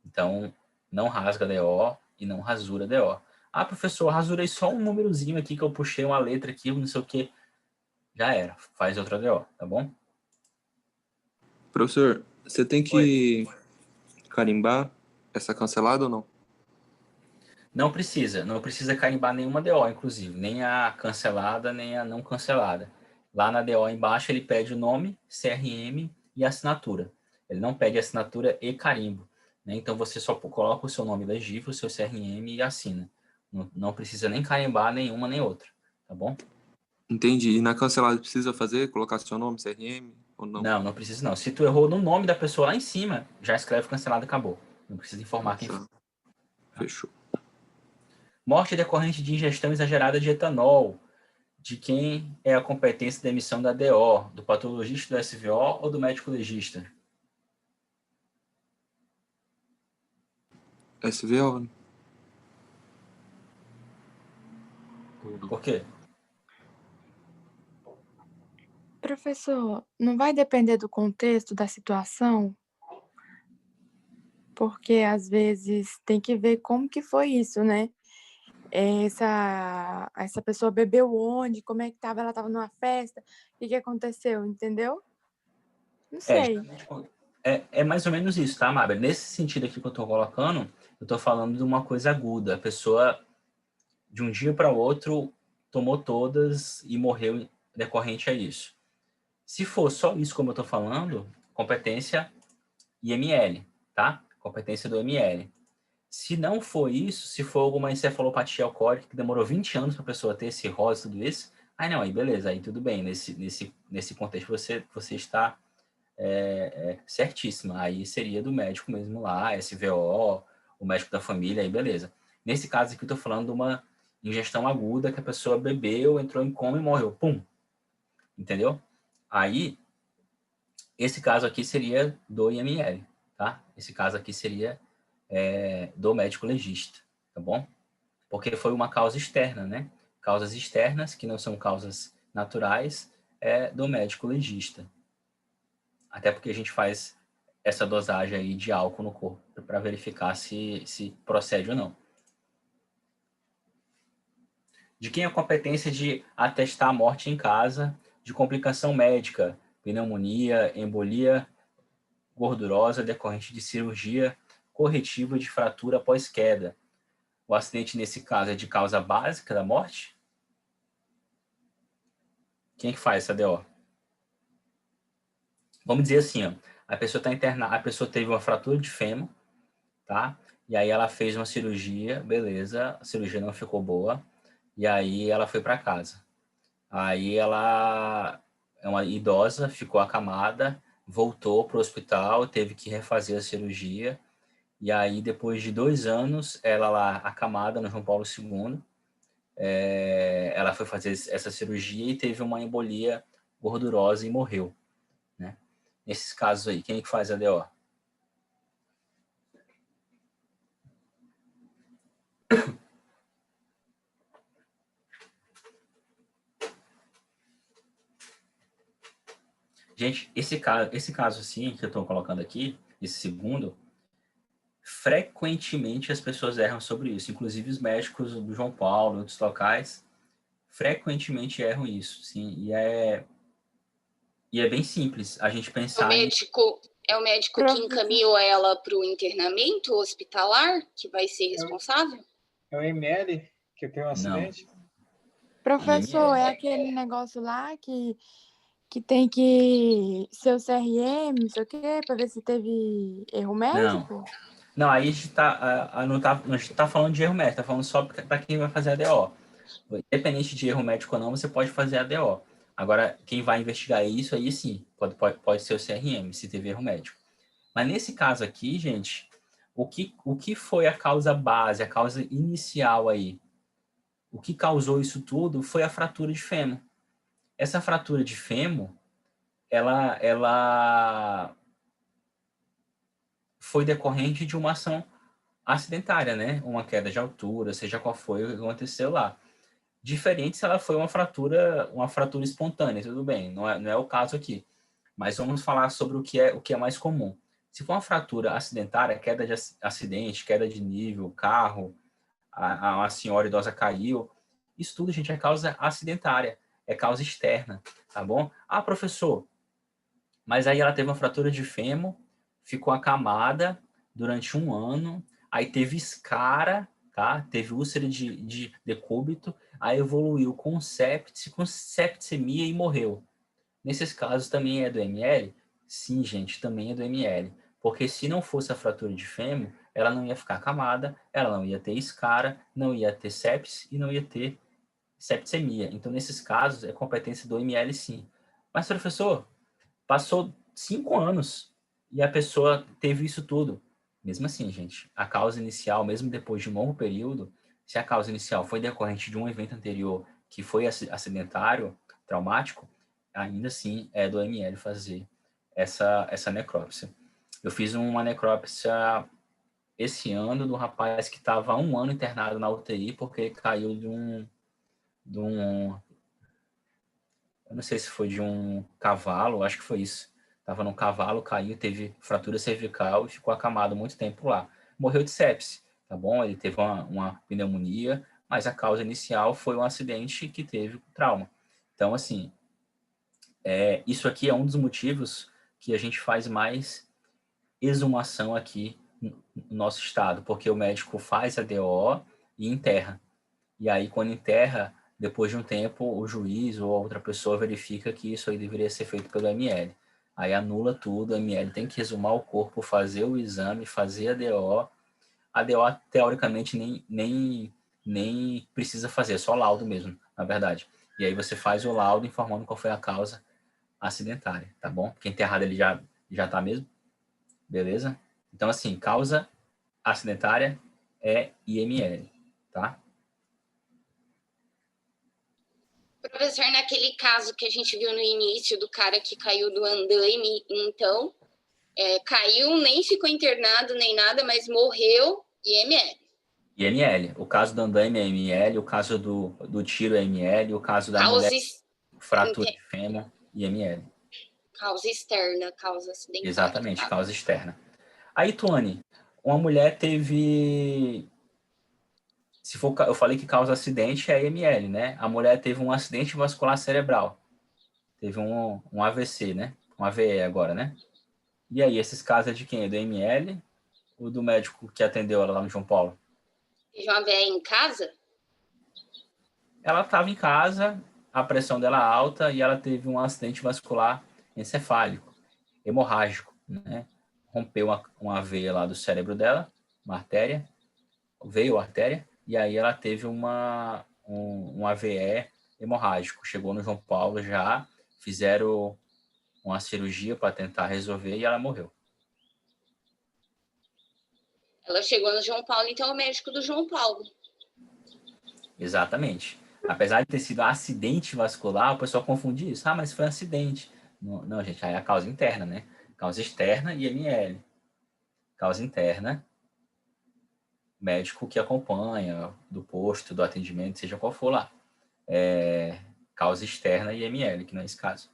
Então, não rasga DO e não rasura DO. Ah, professor, rasurei só um númerozinho aqui que eu puxei uma letra aqui, não sei o que. Já era. Faz outra DO, tá bom?
Professor, você tem que carimbar essa cancelada ou não?
Não precisa carimbar nenhuma DO, inclusive, nem a cancelada, nem a não cancelada. Lá na DO embaixo ele pede o nome, CRM e assinatura. Ele não pede assinatura e carimbo, né? Então você só coloca o seu nome legível, o seu CRM e assina. Não precisa nem carimbar nenhuma nem outra, tá bom?
Entendi. E na cancelada precisa colocar seu nome, CRM ou não?
Não precisa não. Se tu errou no nome da pessoa lá em cima, já escreve cancelado e acabou. Não precisa informar quem foi.
Fechou.
Morte decorrente de ingestão exagerada de etanol. De quem é a competência da emissão da DO? Do patologista do SVO ou do médico legista?
SVO.
Por quê?
Professor, não vai depender do contexto, da situação? Porque às vezes tem que ver como que foi isso, né? Essa pessoa bebeu onde, como é que estava, ela estava numa festa, o que aconteceu, entendeu? Não sei.
É mais ou menos isso, tá, Mabel? Nesse sentido aqui que eu tô colocando, eu tô falando de uma coisa aguda. A pessoa, de um dia para o outro, tomou todas e morreu decorrente a isso. Se for só isso como eu tô falando, competência IML, tá? Competência do ML. Se não for isso, se for alguma encefalopatia alcoólica que demorou 20 anos para a pessoa ter cirrose e tudo isso, aí não, aí beleza, aí tudo bem. Nesse contexto você está certíssima. Aí seria do médico mesmo lá, SVO, o médico da família, aí beleza. Nesse caso aqui eu estou falando de uma ingestão aguda que a pessoa bebeu, entrou em coma e morreu. Pum! Entendeu? Aí, esse caso aqui seria do IML, tá? Esse caso aqui seria do médico legista, tá bom? Porque foi uma causa externa, né? Causas externas, que não são causas naturais, do médico legista. Até porque a gente faz essa dosagem aí de álcool no corpo para verificar se procede ou não. De quem é a competência de atestar a morte em casa de complicação médica, pneumonia, embolia gordurosa decorrente de cirurgia corretiva de fratura após queda? O acidente, nesse caso, é de causa básica da morte? Quem é que faz essa DO? Vamos dizer assim, ó, a pessoa está internada, a pessoa teve uma fratura de fêmur, tá? E aí ela fez uma cirurgia, beleza, a cirurgia não ficou boa, e aí ela foi para casa. Aí ela é uma idosa, ficou acamada, voltou para o hospital, teve que refazer a cirurgia, e aí depois de 2 anos, ela lá acamada no João Paulo II, ela foi fazer essa cirurgia e teve uma embolia gordurosa e morreu, né? Nesses casos aí, quem é que faz a DO? Gente, esse caso assim, que eu estou colocando aqui, esse segundo, frequentemente as pessoas erram sobre isso. Inclusive os médicos do João Paulo e outros locais, frequentemente erram isso, sim. E é bem simples a gente pensar
É o médico que encaminhou ela para o internamento hospitalar que vai ser responsável?
É o ML que tem um acidente?
Não.
Professor, é aquele negócio lá que tem que ser o CRM, não sei o quê, para ver se teve erro médico?
Não, aí a gente não está falando de erro médico, está falando só para quem vai fazer a DO. Independente de erro médico ou não, você pode fazer a DO. Agora, quem vai investigar isso aí sim, pode ser o CRM, se teve erro médico. Mas nesse caso aqui, gente, o que foi a causa base, a causa inicial aí? O que causou isso tudo foi a fratura de fêmur. Essa fratura de fêmur, ela foi decorrente de uma ação acidentária, né? Uma queda de altura, seja qual foi o que aconteceu lá. Diferente se ela foi uma fratura espontânea, tudo bem, não é o caso aqui. Mas vamos falar sobre o que é mais comum. Se for uma fratura acidentária, queda de acidente, queda de nível, carro, a senhora idosa caiu, isso tudo, gente, é causa acidentária, é causa externa, tá bom? Ah, professor, mas aí ela teve uma fratura de fêmur, ficou acamada durante 1 ano, aí teve escara, tá? Teve úlcera de decúbito, aí evoluiu com sepse, com septicemia e morreu. Nesses casos também é do ML? Sim, gente, também é do ML. Porque se não fosse a fratura de fêmur, ela não ia ficar acamada, ela não ia ter escara, não ia ter sepse e não ia ter septicemia. Então, nesses casos, é competência do ML sim. Mas, professor, passou 5 anos e a pessoa teve isso tudo. Mesmo assim, gente, a causa inicial, mesmo depois de um longo período, se a causa inicial foi decorrente de um evento anterior que foi acidentário, traumático, ainda assim é do ML fazer essa necrópsia. Eu fiz uma necrópsia esse ano de um rapaz que estava há 1 ano internado na UTI porque ele caiu de um eu não sei se foi de um cavalo, acho que foi isso. Estava num cavalo, caiu, teve fratura cervical e ficou acamado muito tempo lá. Morreu de sepse, tá bom? Ele teve uma pneumonia, mas a causa inicial foi um acidente que teve trauma. Então, assim, isso aqui é um dos motivos que a gente faz mais exumação aqui no nosso estado, porque o médico faz a DO e enterra. E aí, quando enterra, depois de um tempo, o juiz ou outra pessoa verifica que isso aí deveria ser feito pelo ML. Aí anula tudo, o ML tem que exumar o corpo, fazer o exame, fazer a DO, a DO, teoricamente, nem precisa fazer, é só laudo mesmo, na verdade. E aí você faz o laudo informando qual foi a causa acidentária, tá bom? Quem tá errado, ele já tá mesmo. Beleza? Então, assim, causa acidentária é IML, tá?
Professor, naquele caso que a gente viu no início do cara que caiu do andaime, então, caiu, nem ficou internado nem nada, mas morreu, IML.
IML. O caso do andaime é IML, o caso do tiro é IML, o caso da mulher fratura de fêmur, IML.
Causa externa, causa acidental.
Exatamente, causa externa. Aí, Tuane, uma mulher teve... Se for, eu falei que causa acidente é IML, né? A mulher teve um acidente vascular cerebral. Teve um AVC, né? Um AVE agora, né? E aí, esses casos é de quem? É do IML ou do médico que atendeu ela lá no João Paulo?
Teve uma AVE em casa?
Ela estava em casa, a pressão dela alta e ela teve um acidente vascular encefálico, hemorrágico, né? Rompeu uma veia lá do cérebro dela, uma artéria, veio a artéria, e aí ela teve um AVE hemorrágico. Chegou no João Paulo já, fizeram uma cirurgia para tentar resolver e ela morreu.
Ela chegou no João Paulo, então é o médico do João Paulo.
Exatamente. Apesar de ter sido acidente vascular, o pessoal confunde isso. Ah, mas foi um acidente. Não, gente, aí é a causa interna, né? Causa externa e IML. Causa interna, médico que acompanha, do posto, do atendimento, seja qual for lá. Causa externa e IML, que não é esse caso.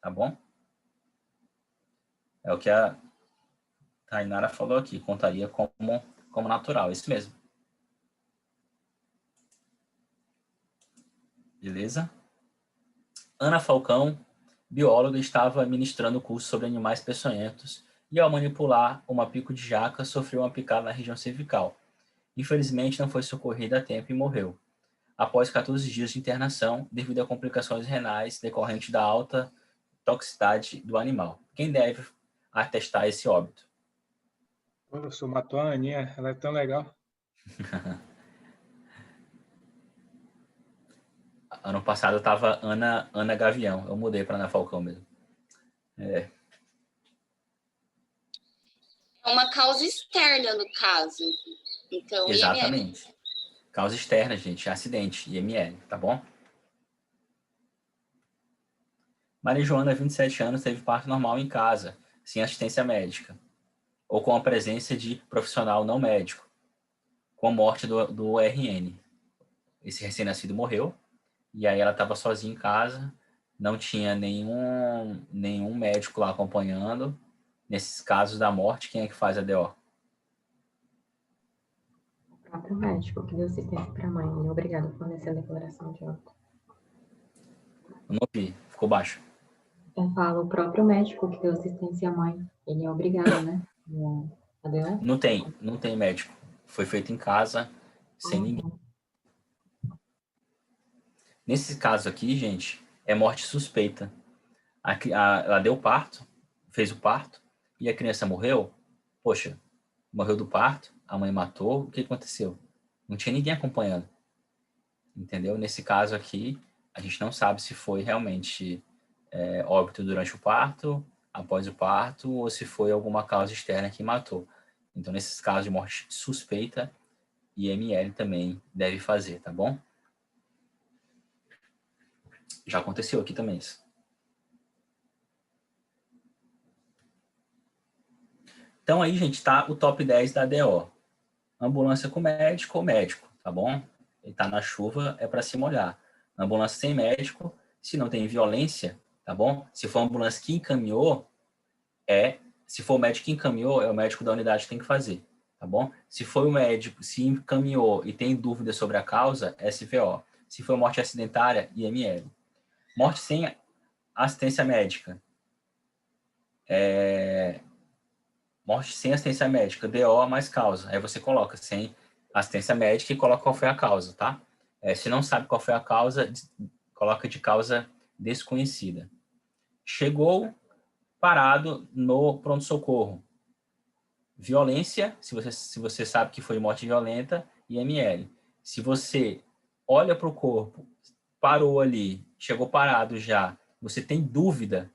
Tá bom? É o que a Tainara falou aqui, contaria como natural, isso mesmo. Beleza? Ana Falcão, bióloga, estava ministrando curso sobre animais peçonhentos e, ao manipular uma pico de jaca, sofreu uma picada na região cervical. Infelizmente, não foi socorrida a tempo e morreu, após 14 dias de internação, devido a complicações renais decorrentes da alta toxicidade do animal. Quem deve atestar esse óbito?
Eu sou matou a Aninha, ela é tão legal.
Ano passado eu tava Ana Gavião. Eu mudei para Ana Falcão mesmo.
É uma causa externa, no caso. Então,
exatamente.
IML.
Causa externa, gente. Acidente. IML, tá bom? Maria Joana, 27 anos, teve parto normal em casa, sem assistência médica, ou com a presença de profissional não médico, com a morte do RN. Esse recém-nascido morreu, e aí ela estava sozinha em casa, não tinha nenhum médico lá acompanhando. Nesses casos da morte, quem é que faz a DO?
O próprio médico que deu assistência para a mãe. Ele é obrigado a fornecer a declaração de óbito.
Eu não ouvi, ficou baixo.
Eu falo, o próprio médico que deu assistência à mãe. Ele é obrigado, né? A DO?
Não tem médico. Foi feito em casa, sem ninguém. Nesse caso aqui, gente, é morte suspeita. Ela deu parto, fez o parto, e a criança morreu. Poxa, morreu do parto, a mãe matou, o que aconteceu? Não tinha ninguém acompanhando. Entendeu? Nesse caso aqui, a gente não sabe se foi realmente óbito durante o parto, após o parto, ou se foi alguma causa externa que matou. Então, nesses casos de morte suspeita, IML também deve fazer, tá bom? Já aconteceu aqui também isso. Então aí, gente, tá o top 10 da DO. Ambulância com médico ou médico, tá bom? Ele tá na chuva, é para se molhar. Ambulância sem médico, se não tem violência, tá bom? Se for a ambulância que encaminhou, se for o médico que encaminhou, é o médico da unidade que tem que fazer, tá bom? Se for o médico, se encaminhou e tem dúvida sobre a causa, SVO. Se for morte acidentária, IML. Morte sem assistência médica. Morte sem assistência médica, DO mais causa. Aí você coloca sem assistência médica e coloca qual foi a causa, tá? Se não sabe qual foi a causa, coloca de causa desconhecida. Chegou parado no pronto-socorro. violência, se você sabe que foi morte violenta, IML. Se você olha para o corpo, parou ali, chegou parado já, você tem dúvida,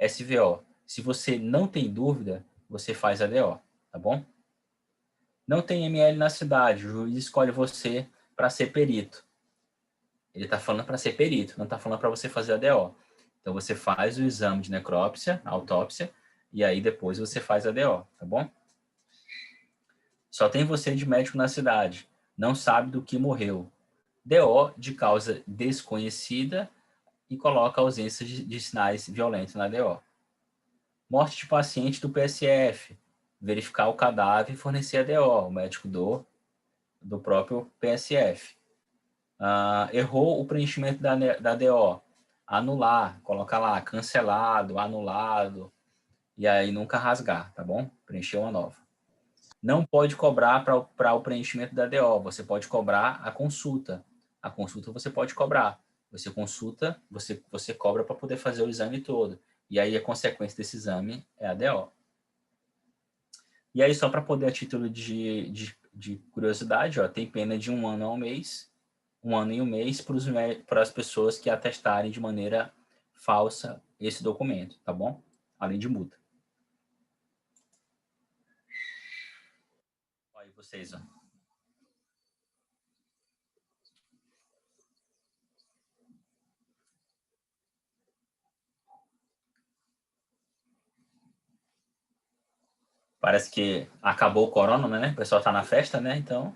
SVO. Se você não tem dúvida, você faz ADO, tá bom? Não tem ML na cidade, o juiz escolhe você para ser perito. Ele está falando para ser perito, não está falando para você fazer ADO. Então, você faz o exame de necrópsia, a autópsia, e aí depois você faz ADO, tá bom? Só tem você de médico na cidade, não sabe do que morreu. DO de causa desconhecida e coloca ausência de sinais violentos na DO. Morte de paciente do PSF, verificar o cadáver e fornecer a DO, o médico do próprio PSF. Errou o preenchimento da DO, anular, colocar lá, cancelado, anulado, e aí nunca rasgar, tá bom? Preencher uma nova. Não pode cobrar para o preenchimento da DO, você pode cobrar a consulta. A consulta você pode cobrar. Você consulta, você cobra para poder fazer o exame todo. E aí a consequência desse exame é a DO. E aí, só para poder, a título de curiosidade, ó, tem pena de 1 ano a 1 mês, 1 ano e 1 mês para as pessoas que atestarem de maneira falsa esse documento, tá bom? Além de multa. Olha aí vocês, ó. Parece que acabou o corona, né? O pessoal tá na festa, né? Então,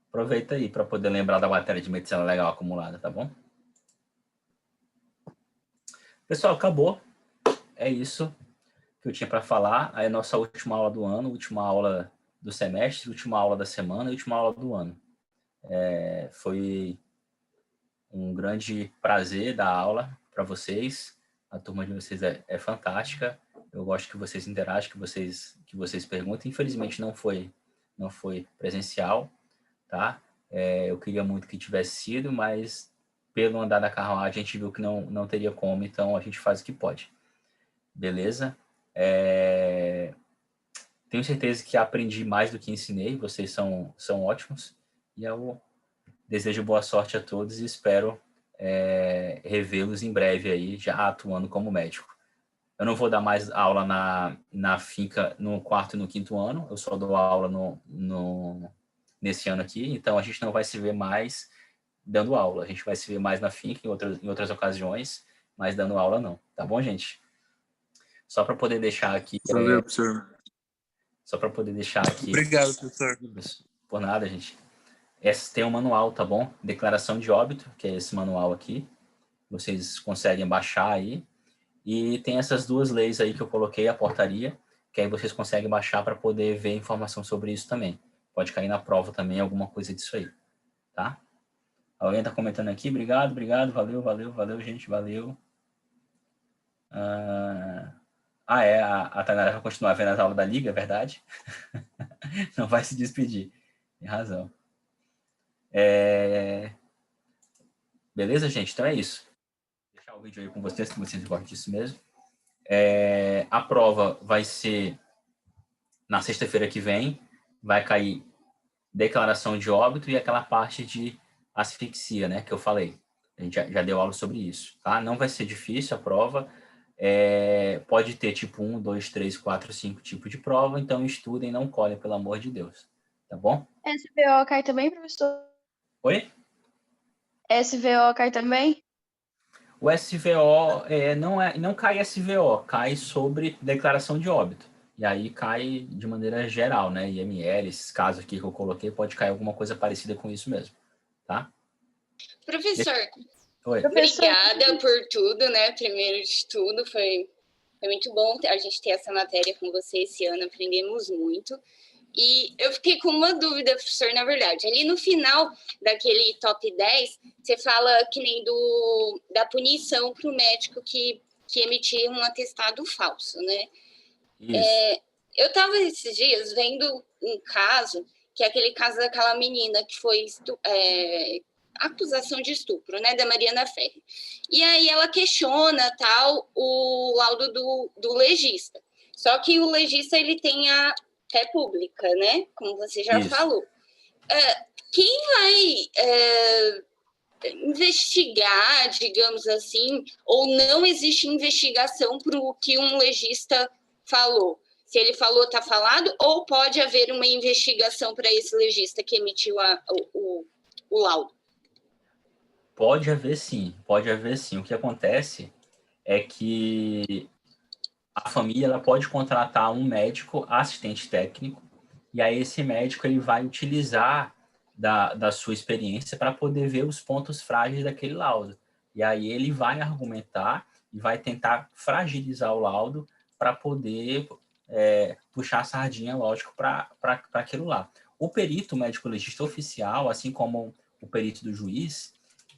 aproveita aí para poder lembrar da matéria de medicina legal acumulada, tá bom? Pessoal, acabou. É isso que eu tinha para falar. Aí a nossa última aula do ano, última aula do semestre, última aula da semana e última aula do ano. Foi um grande prazer dar aula para vocês. A turma de vocês é fantástica. Eu gosto que vocês interagem, que vocês perguntem. Infelizmente não foi presencial, tá? Eu queria muito que tivesse sido, mas pelo andar da carruagem a gente viu que não teria como, então a gente faz o que pode. Beleza? Tenho certeza que aprendi mais do que ensinei, vocês são ótimos, e eu desejo boa sorte a todos e espero revê-los em breve aí, já atuando como médico. Eu não vou dar mais aula na finca no 4º e no 5º ano, eu só dou aula nesse ano aqui, então a gente não vai se ver mais dando aula, a gente vai se ver mais na finca em outras ocasiões, mas dando aula não, tá bom, gente? Só para poder deixar aqui...
Valeu, professor.
Só para poder deixar aqui...
Obrigado, professor.
Por nada, gente. Tem um manual, tá bom? Declaração de óbito, que é esse manual aqui. Vocês conseguem baixar aí. E tem essas 2 leis aí que eu coloquei, a portaria, que aí vocês conseguem baixar para poder ver informação sobre isso também. Pode cair na prova também, alguma coisa disso aí, tá? Alguém está comentando aqui? Obrigado, valeu, gente, valeu. A Tainara vai continuar vendo as aulas da Liga, é verdade? Não vai se despedir, tem razão. Beleza, gente? Então é isso. Vou deixar o vídeo aí com vocês, que vocês gostam disso mesmo. A prova vai ser na sexta-feira que vem, vai cair declaração de óbito e aquela parte de asfixia, né, que eu falei. A gente já deu aula sobre isso, tá? Não vai ser difícil a prova, pode ter tipo 1, 2, 3, 4, 5 tipos de prova, então estudem, não colhem, pelo amor de Deus, tá bom?
SVO cai também, professor?
Oi?
SVO cai também?
O SVO não cai SVO, cai sobre declaração de óbito. E aí cai de maneira geral, né? IML, esses casos aqui que eu coloquei, pode cair alguma coisa parecida com isso mesmo, tá?
Professor,
Oi.
Obrigada por tudo, né? Primeiro de tudo, foi muito bom a gente ter essa matéria com você esse ano, aprendemos muito. E eu fiquei com uma dúvida, professor, na verdade. Ali no final daquele top 10, você fala que nem da punição para o médico que emitir um atestado falso, né? Eu estava esses dias vendo um caso, que é aquele caso daquela menina que foi acusação de estupro, né, da Mariana Ferri. E aí ela questiona o laudo do legista. Só que o legista, ele tem a fé pública, né? Como você já falou. Quem vai investigar, digamos assim, ou não existe investigação para o que um legista falou? Se ele falou, está falado, ou pode haver uma investigação para esse legista que emitiu o laudo?
Pode haver sim, pode haver sim. O que acontece é que a família ela pode contratar um médico assistente técnico, e aí esse médico ele vai utilizar da sua experiência para poder ver os pontos frágeis daquele laudo. E aí ele vai argumentar e vai tentar fragilizar o laudo para poder puxar a sardinha, lógico, para aquilo lá. O perito médico legista oficial, assim como o perito do juiz,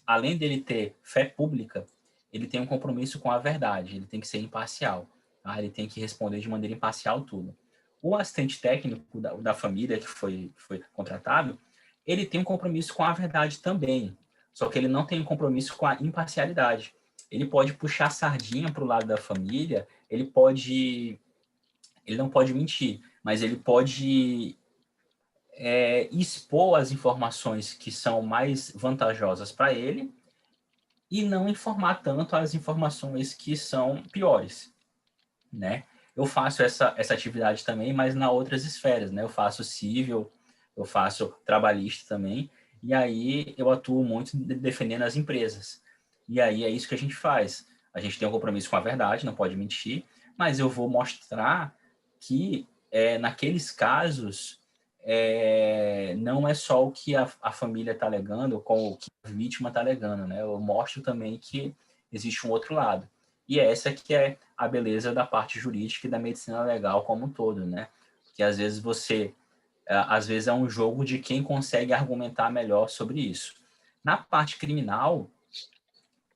além dele ter fé pública, ele tem um compromisso com a verdade, ele tem que ser imparcial, tá? Ele tem que responder de maneira imparcial tudo. O assistente técnico da família que foi contratado, ele tem um compromisso com a verdade também, só que ele não tem um compromisso com a imparcialidade. Ele pode puxar a sardinha para o lado da família, ele não pode mentir, mas ele pode expor as informações que são mais vantajosas para ele e não informar tanto as informações que são piores, né? Eu faço essa atividade também, mas nas outras esferas, né? Eu faço civil, eu faço trabalhista também, e aí eu atuo muito defendendo as empresas. E aí é isso que a gente faz. A gente tem um compromisso com a verdade, não pode mentir, mas eu vou mostrar que naqueles casos não é só o que a família está alegando, com o que a vítima está alegando, né? Eu mostro também que existe um outro lado. E essa que é a beleza da parte jurídica e da medicina legal como um todo, né? Que às vezes às vezes é um jogo de quem consegue argumentar melhor sobre isso. Na parte criminal,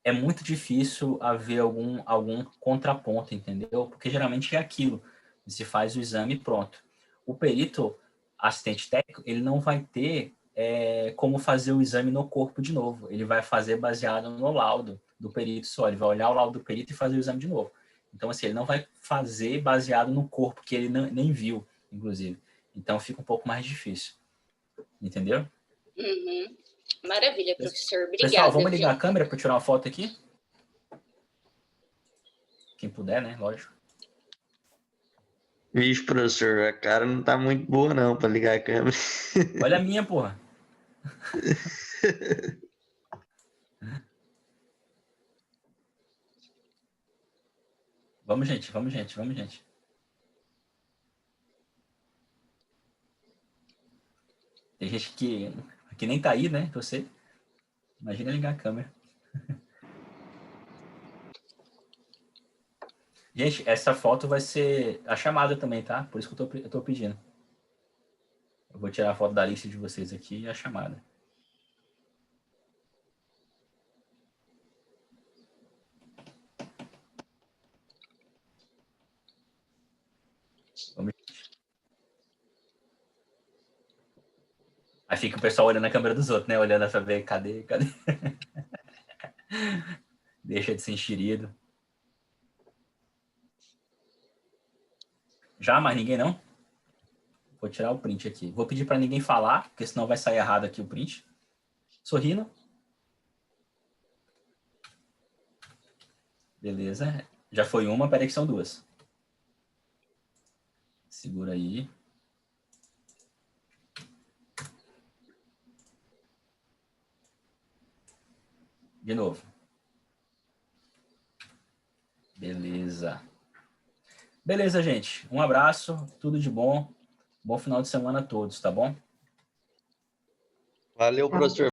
é muito difícil haver algum contraponto, entendeu? Porque geralmente é aquilo, se faz o exame e pronto. O perito assistente técnico, ele não vai ter como fazer o exame no corpo de novo. Ele vai fazer baseado no laudo do perito só. Ele vai olhar o laudo do perito e fazer o exame de novo. Então, assim, ele não vai fazer baseado no corpo, que ele nem viu, inclusive. Então, fica um pouco mais difícil. Entendeu?
Uhum. Maravilha, professor. Obrigada.
Pessoal, vamos ligar a câmera para tirar uma foto aqui? Quem puder, né? Lógico.
Vixe, professor, a cara não tá muito boa não para ligar a câmera.
Olha a minha, porra. Vamos, gente, vamos, gente, vamos, gente. Tem gente que nem tá aí, né? Você. Imagina ligar a câmera. Gente, essa foto vai ser a chamada também, tá? Por isso que eu tô pedindo. Eu vou tirar a foto da lista de vocês aqui e a chamada. Vamos. Aí fica o pessoal olhando a câmera dos outros, né? Olhando pra ver, cadê? Deixa de ser enxerido. Já? Mais ninguém não? Vou tirar o print aqui. Vou pedir para ninguém falar, porque senão vai sair errado aqui o print. Sorrindo. Beleza. Já foi uma, peraí que são duas. Segura aí. De novo. Beleza. Beleza, gente. Um abraço, tudo de bom. Bom final de semana a todos, tá bom?
Valeu, professor.